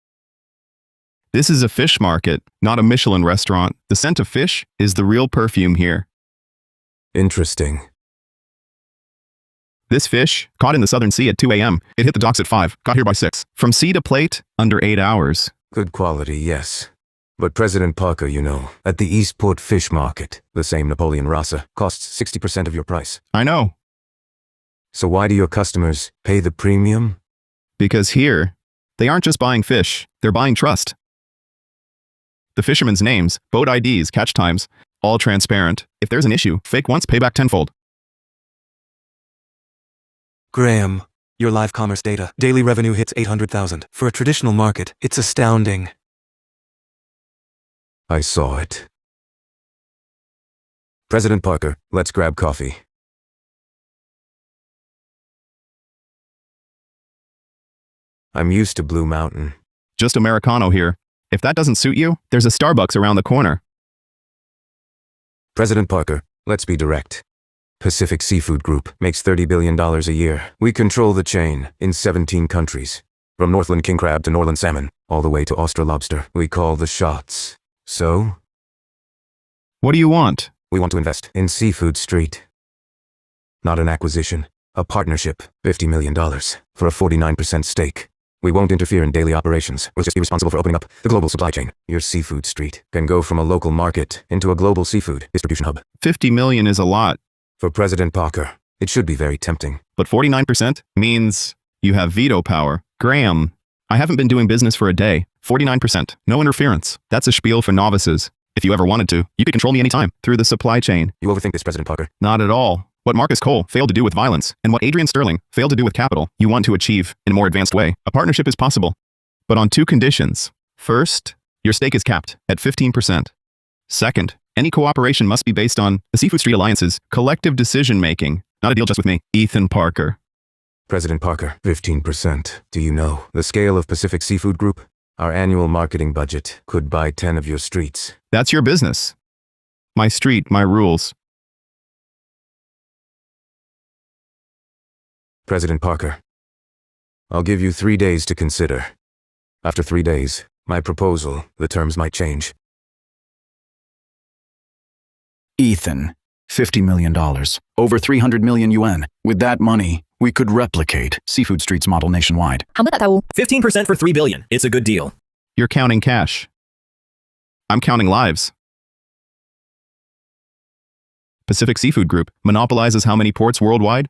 This is a fish market, not a Michelin restaurant. The scent of fish is the real perfume here. Interesting. This fish, caught in the Southern Sea at 2 a.m., it hit the docks at 5, got here by 6. From sea to plate, under 8 hours. Good quality, yes. But President Parker, you know, at the Eastport Fish Market, the same Napoleon Rasa, costs 60% of your price. I know. So why do your customers pay the premium? Because here, they aren't just buying fish, they're buying trust. The fishermen's names, boat IDs, catch times, all transparent. If there's an issue, fake once, pay back tenfold. Graham, your live commerce data. Daily revenue hits 800,000. For a traditional market, it's astounding. I saw it. President Parker, let's grab coffee. I'm used to Blue Mountain. Just Americano here. If that doesn't suit you, there's a Starbucks around the corner. President Parker, let's be direct. Pacific Seafood Group makes $30 billion a year. We control the chain in 17 countries. From Northland king crab to Norland salmon, all the way to Austral lobster. We call the shots. So? What do you want? We want to invest in Seafood Street. Not an acquisition, a partnership. $50 million for a 49% stake. We won't interfere in daily operations. We'll just be responsible for opening up the global supply chain. Your Seafood Street can go from a local market into a global seafood distribution hub. 50 million is a lot. For President Parker, it should be very tempting. But 49% means you have veto power. Graham, I haven't been doing business for a day. 49%. No interference. That's a spiel for novices. If you ever wanted to, you could control me anytime through the supply chain. You overthink this, President Parker. Not at all. What Marcus Cole failed to do with violence, and what Adrian Sterling failed to do with capital, you want to achieve in a more advanced way. A partnership is possible, but on 2 conditions. First, your stake is capped at 15%. Second, any cooperation must be based on the Seafood Street Alliance's collective decision-making, not a deal just with me, Ethan Parker. President Parker, 15%. Do you know the scale of Pacific Seafood Group? Our annual marketing budget could buy 10 of your streets. That's your business. My street, my rules. President Parker, I'll give you 3 days to consider. After 3 days, my proposal, the terms might change. Ethan, $50 million. Over 300 million yuan. With that money, we could replicate Seafood Street's model nationwide. 15% for $3 billion. It's a good deal. You're counting cash. I'm counting lives. Pacific Seafood Group monopolizes how many ports worldwide?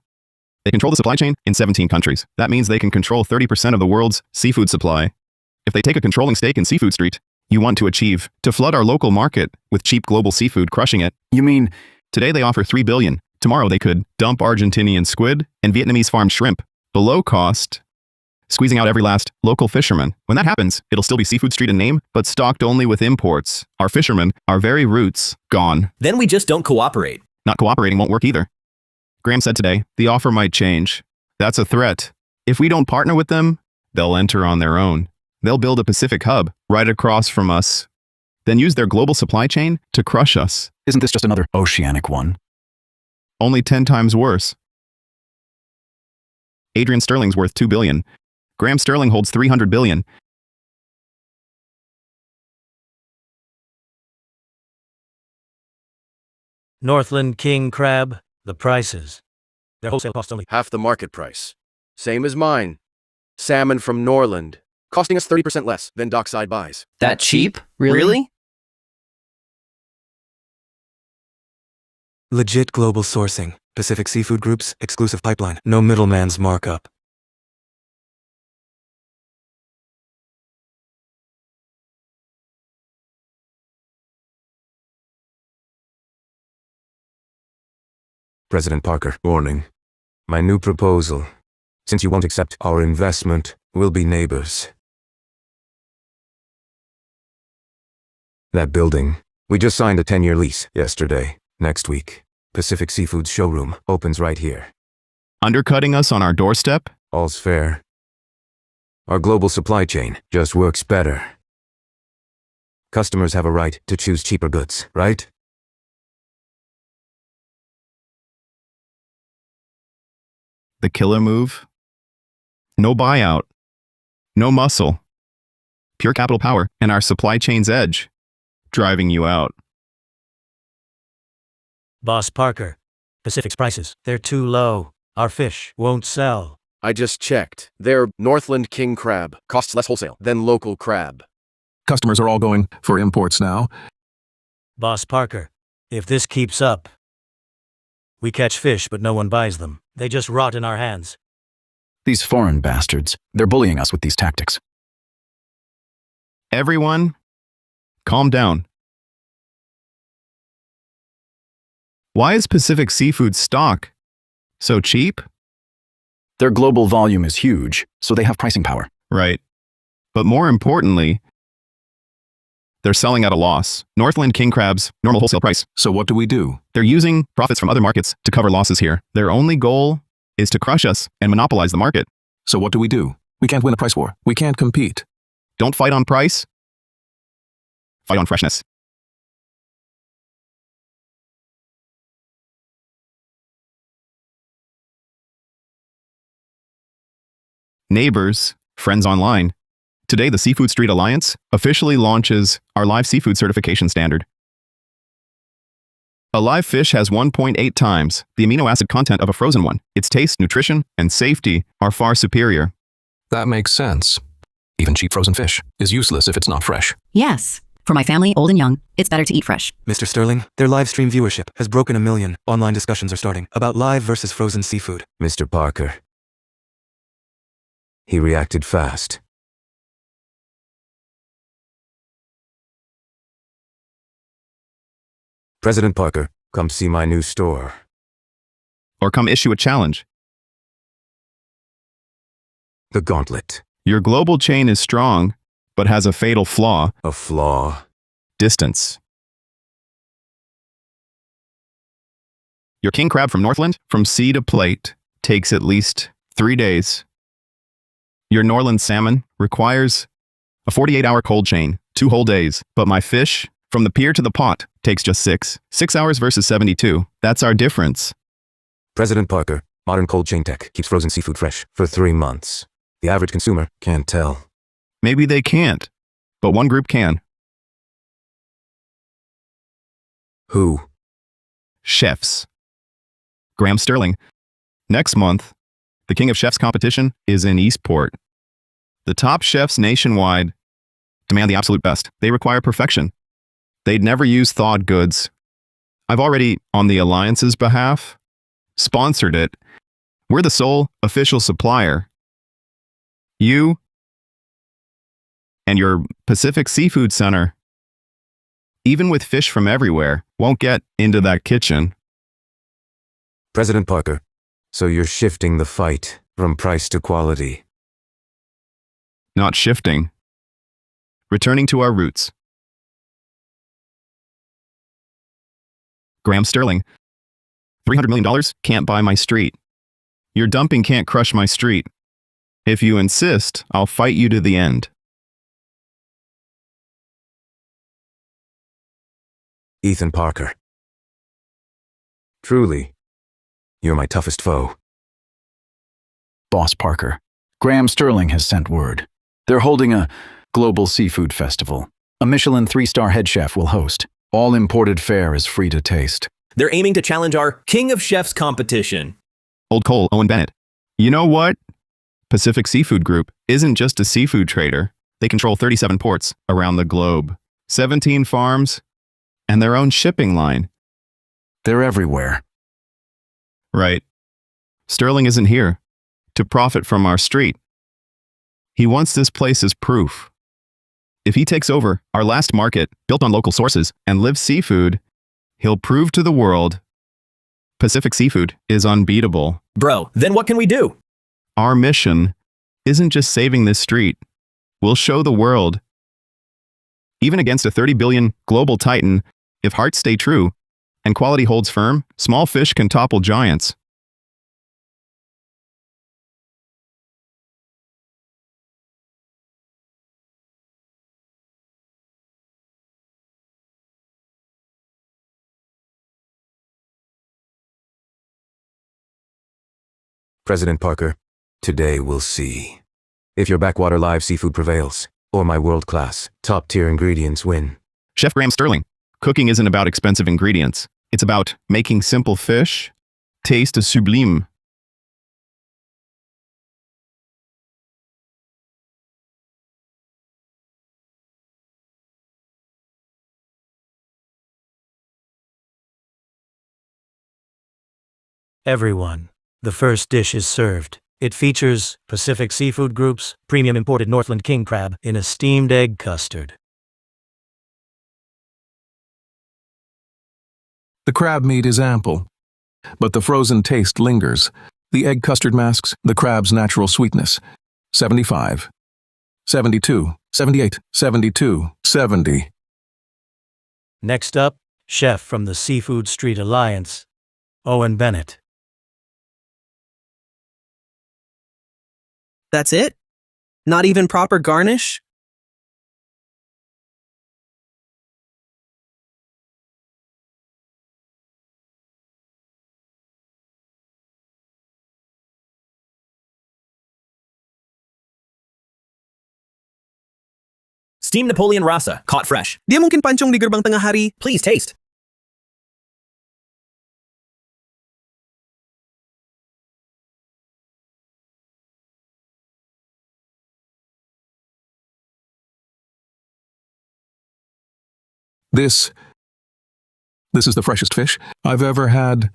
They control the supply chain in 17 countries. That means they can control 30% of the world's seafood supply. If they take a controlling stake in Seafood Street, you want to achieve to flood our local market with cheap global seafood, crushing it. You mean, today they offer $3 billion. Tomorrow they could dump Argentinian squid and Vietnamese farmed shrimp below cost, squeezing out every last local fisherman. When that happens, it'll still be Seafood Street in name, but stocked only with imports. Our fishermen, our very roots, gone. Then we just don't cooperate. Not cooperating won't work either. Graham said today, the offer might change. That's a threat. If we don't partner with them, they'll enter on their own. They'll build a Pacific hub right across from us, then use their global supply chain to crush us. Isn't this just another oceanic one? Only 10 times worse. Adrian Sterling's worth $2 billion. Graham Sterling holds $300 billion. Northland king crab, the prices. Their wholesale cost only half the market price. Same as mine. Salmon from Norland, costing us 30% less than dockside buys. That cheap? Really? Legit global sourcing. Pacific Seafood Group's exclusive pipeline. No middleman's markup. President Parker, warning. My new proposal. Since you won't accept our investment, we'll be neighbors. That building. We just signed a 10-year lease yesterday. Next week, Pacific Seafood's showroom opens right here. Undercutting us on our doorstep? All's fair. Our global supply chain just works better. Customers have a right to choose cheaper goods, right? The killer move? No buyout. No muscle. Pure capital power and our supply chain's edge. Driving you out. Boss Parker, Pacific's prices, they're too low. Our fish won't sell. I just checked. Their Northland king crab costs less wholesale than local crab. Customers are all going for imports now. Boss Parker, if this keeps up, we catch fish but no one buys them. They just rot in our hands. These foreign bastards, they're bullying us with these tactics. Everyone, calm down. Why is Pacific Seafood stock so cheap? Their global volume is huge, so they have pricing power. Right. But more importantly, they're selling at a loss. Northland king crab's normal wholesale price. So what do we do? They're using profits from other markets to cover losses here. Their only goal is to crush us and monopolize the market. So what do? We can't win a price war. We can't compete. Don't fight on price. Fight on freshness. Neighbors, friends online. Today, the Seafood Street Alliance officially launches our live seafood certification standard. A live fish has 1.8 times the amino acid content of a frozen one. Its taste, nutrition, and safety are far superior. That makes sense. Even cheap frozen fish is useless if it's not fresh. Yes. For my family, old and young, it's better to eat fresh. Mr. Sterling, their live stream viewership has broken 1 million. Online discussions are starting about live versus frozen seafood. Mr. Parker. He reacted fast. President Parker, come see my new store. Or come issue a challenge. The gauntlet. Your global chain is strong, but has a fatal flaw. A flaw? Distance. Your king crab from Northland, from sea to plate, takes at least 3 days. Your Norland salmon requires a 48-hour cold chain, 2 whole days. But my fish, from the pier to the pot, takes just 6. 6 hours versus 72. That's our difference. President Parker, modern cold chain tech keeps frozen seafood fresh for 3 months. The average consumer can't tell. Maybe they can't, but one group can. Who? Chefs. Graham Sterling. Next month, the King of Chefs competition is in Eastport. The top chefs nationwide demand the absolute best. They require perfection. They'd never use thawed goods. I've already, on the Alliance's behalf, sponsored it. We're the sole official supplier. You and your Pacific Seafood Center, even with fish from everywhere, won't get into that kitchen. President Parker, so you're shifting the fight from price to quality. Not shifting. Returning to our roots. Graham Sterling, $300 million can't buy my street. Your dumping can't crush my street. If you insist, I'll fight you to the end. Ethan Parker. Truly, you're my toughest foe. Boss Parker. Graham Sterling has sent word. They're holding a global seafood festival. A Michelin 3-star head chef will host. All imported fare is free to taste. They're aiming to challenge our King of Chefs competition. Old Cole, Owen Bennett. You know what? Pacific Seafood Group isn't just a seafood trader. They control 37 ports around the globe, 17 farms, and their own shipping line. They're everywhere. Right. Sterling isn't here to profit from our street. He wants this place as proof. If he takes over our last market, built on local sources, and lives seafood, he'll prove to the world Pacific Seafood is unbeatable. Bro, then what can we do? Our mission isn't just saving this street. We'll show the world. Even against a 30 billion global titan, if hearts stay true and quality holds firm, small fish can topple giants. President Parker, today we'll see if your backwater live seafood prevails, or my world-class, top-tier ingredients win. Chef Graham Sterling, cooking isn't about expensive ingredients. It's about making simple fish taste sublime. Everyone, the first dish is served. It features Pacific Seafood Group's premium imported Northland king crab in a steamed egg custard. The crab meat is ample, but the frozen taste lingers. The egg custard masks the crab's natural sweetness. 75, 72, 78, 72, 70. Next up, chef from the Seafood Street Alliance, Owen Bennett. That's it? Not even proper garnish? Steamed Napoleon Rasa, caught fresh. Di mungkin pancong di gerbang tengah hari. Please taste. This is the freshest fish I've ever had.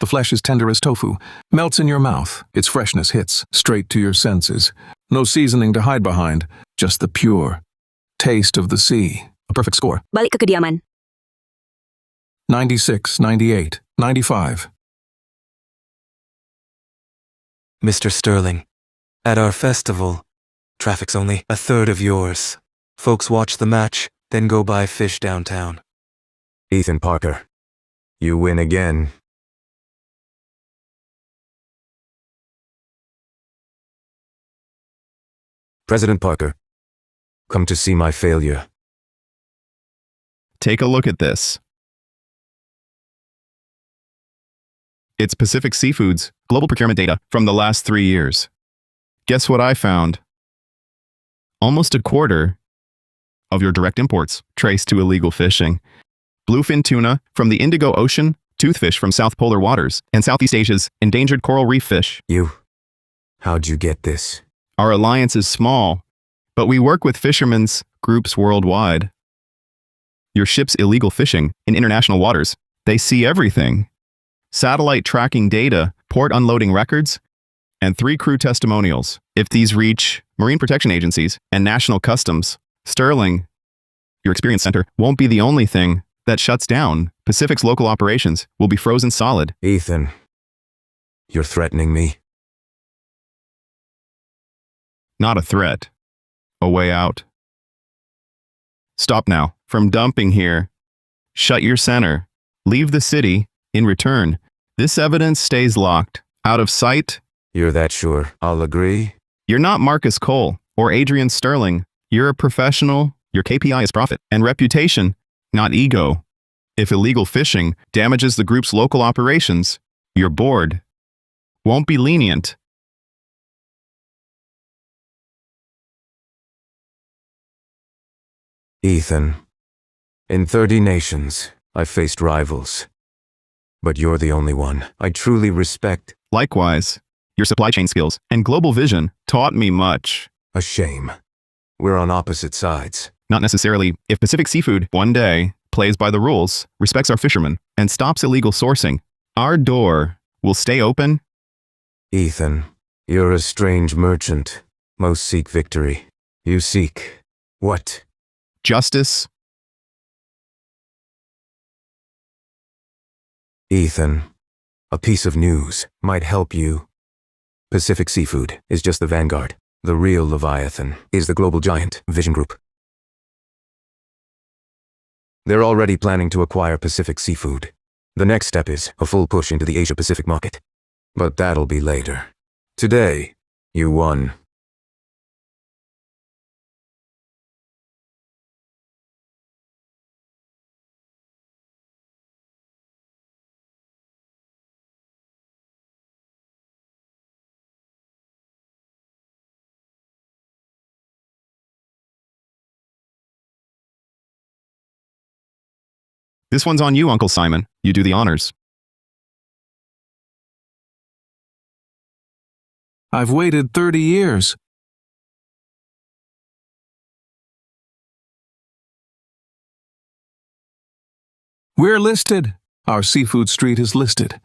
The flesh is tender as tofu, melts in your mouth. Its freshness hits straight to your senses. No seasoning to hide behind, just the pure taste of the sea. A perfect score. Balik ke kediaman. 96, 98, 95. Mr. Sterling, at our festival, traffic's only a third of yours. Folks watch the match, then go buy fish downtown. Ethan Parker, you win again. President Parker, come to see my failure. Take a look at this. It's Pacific Seafood's global procurement data from the last 3 years. Guess what I found? Almost a quarter of your direct imports traced to illegal fishing. Bluefin tuna from the Indigo Ocean, toothfish from South Polar waters, and Southeast Asia's endangered coral reef fish. How'd you get this? Our alliance is small, but we work with fishermen's groups worldwide. Your ship's illegal fishing in international waters They see everything. Satellite tracking data, port unloading records, and 3 crew testimonials. If these reach Marine Protection Agencies and National Customs, Sterling, your experience center, won't be the only thing that shuts down. Pacific's local operations will be frozen solid. Ethan, you're threatening me? Not a threat. A way out. Stop now. From dumping here. Shut your center. Leave the city. In return, this evidence stays locked. Out of sight. You're that sure I'll agree? You're not Marcus Cole or Adrian Sterling. You're a professional. Your KPI is profit and reputation, not ego. If illegal fishing damages the group's local operations, your board won't be lenient. Ethan, in 30 nations, I've faced rivals. But you're the only one I truly respect. Likewise, your supply chain skills and global vision taught me much. A shame. We're on opposite sides. Not necessarily. If Pacific Seafood one day plays by the rules, respects our fishermen, and stops illegal sourcing, our door will stay open. Ethan, you're a strange merchant. Most seek victory. You seek what? Justice. Ethan, a piece of news might help you. Pacific Seafood is just the vanguard. The real Leviathan is the global giant, Vision Group. They're already planning to acquire Pacific Seafood. The next step is a full push into the Asia-Pacific market. But that'll be later. Today, you won. This one's on you, Uncle Simon. You do the honors. I've waited 30 years. We're listed. Our seafood street is listed.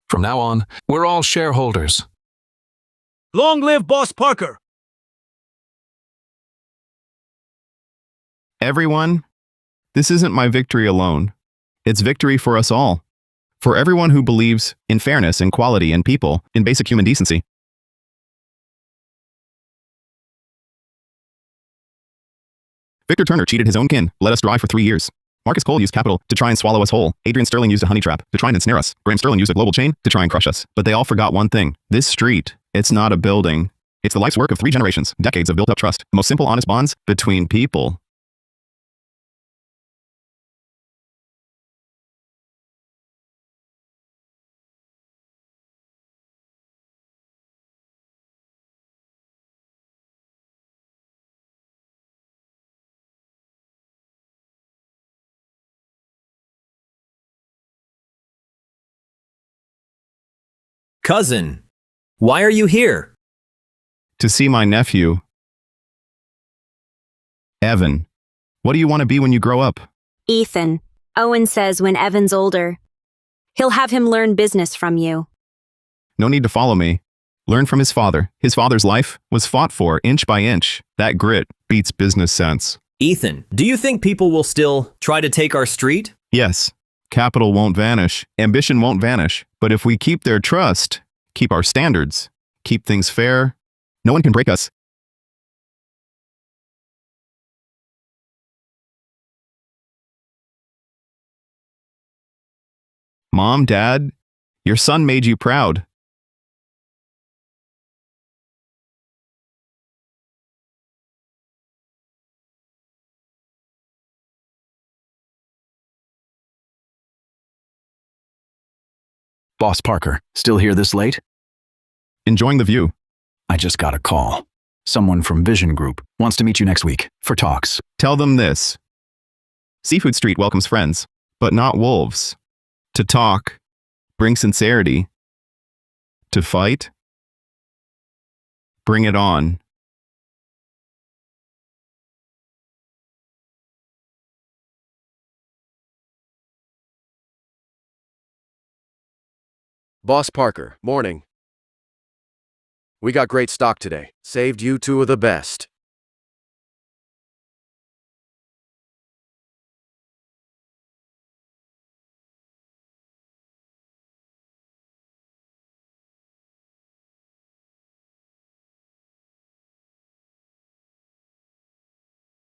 From now on, we're all shareholders. Long live Boss Parker! Everyone, this isn't my victory alone. It's victory for us all. For everyone who believes in fairness and equality and people, in basic human decency. Victor Turner cheated his own kin, let us dry for 3 years. Marcus Cole used capital to try and swallow us whole. Adrian Sterling used a honey trap to try and ensnare us. Graham Sterling used a global chain to try and crush us. But they all forgot one thing. This street, it's not a building. It's the life's work of 3 generations, decades of built-up trust, the most simple, honest bonds between people. Cousin, why are you here? To see my nephew. Evan, what do you want to be when you grow up? Ethan. Owen says when Evan's older, he'll have him learn business from you. No need to follow me. Learn from his father. His father's life was fought for inch by inch. That grit beats business sense. Ethan, do you think people will still try to take our street? Yes, capital won't vanish. Ambition won't vanish. But if we keep their trust, keep our standards, keep things fair, no one can break us. Mom, Dad, your son made you proud. Boss Parker, still here this late? Enjoying the view. I just got a call. Someone from Vision Group wants to meet you next week for talks. Tell them this. Seafood Street welcomes friends, but not wolves. To talk, bring sincerity. To fight, bring it on. Boss Parker, morning. We got great stock today. Saved you two of the best.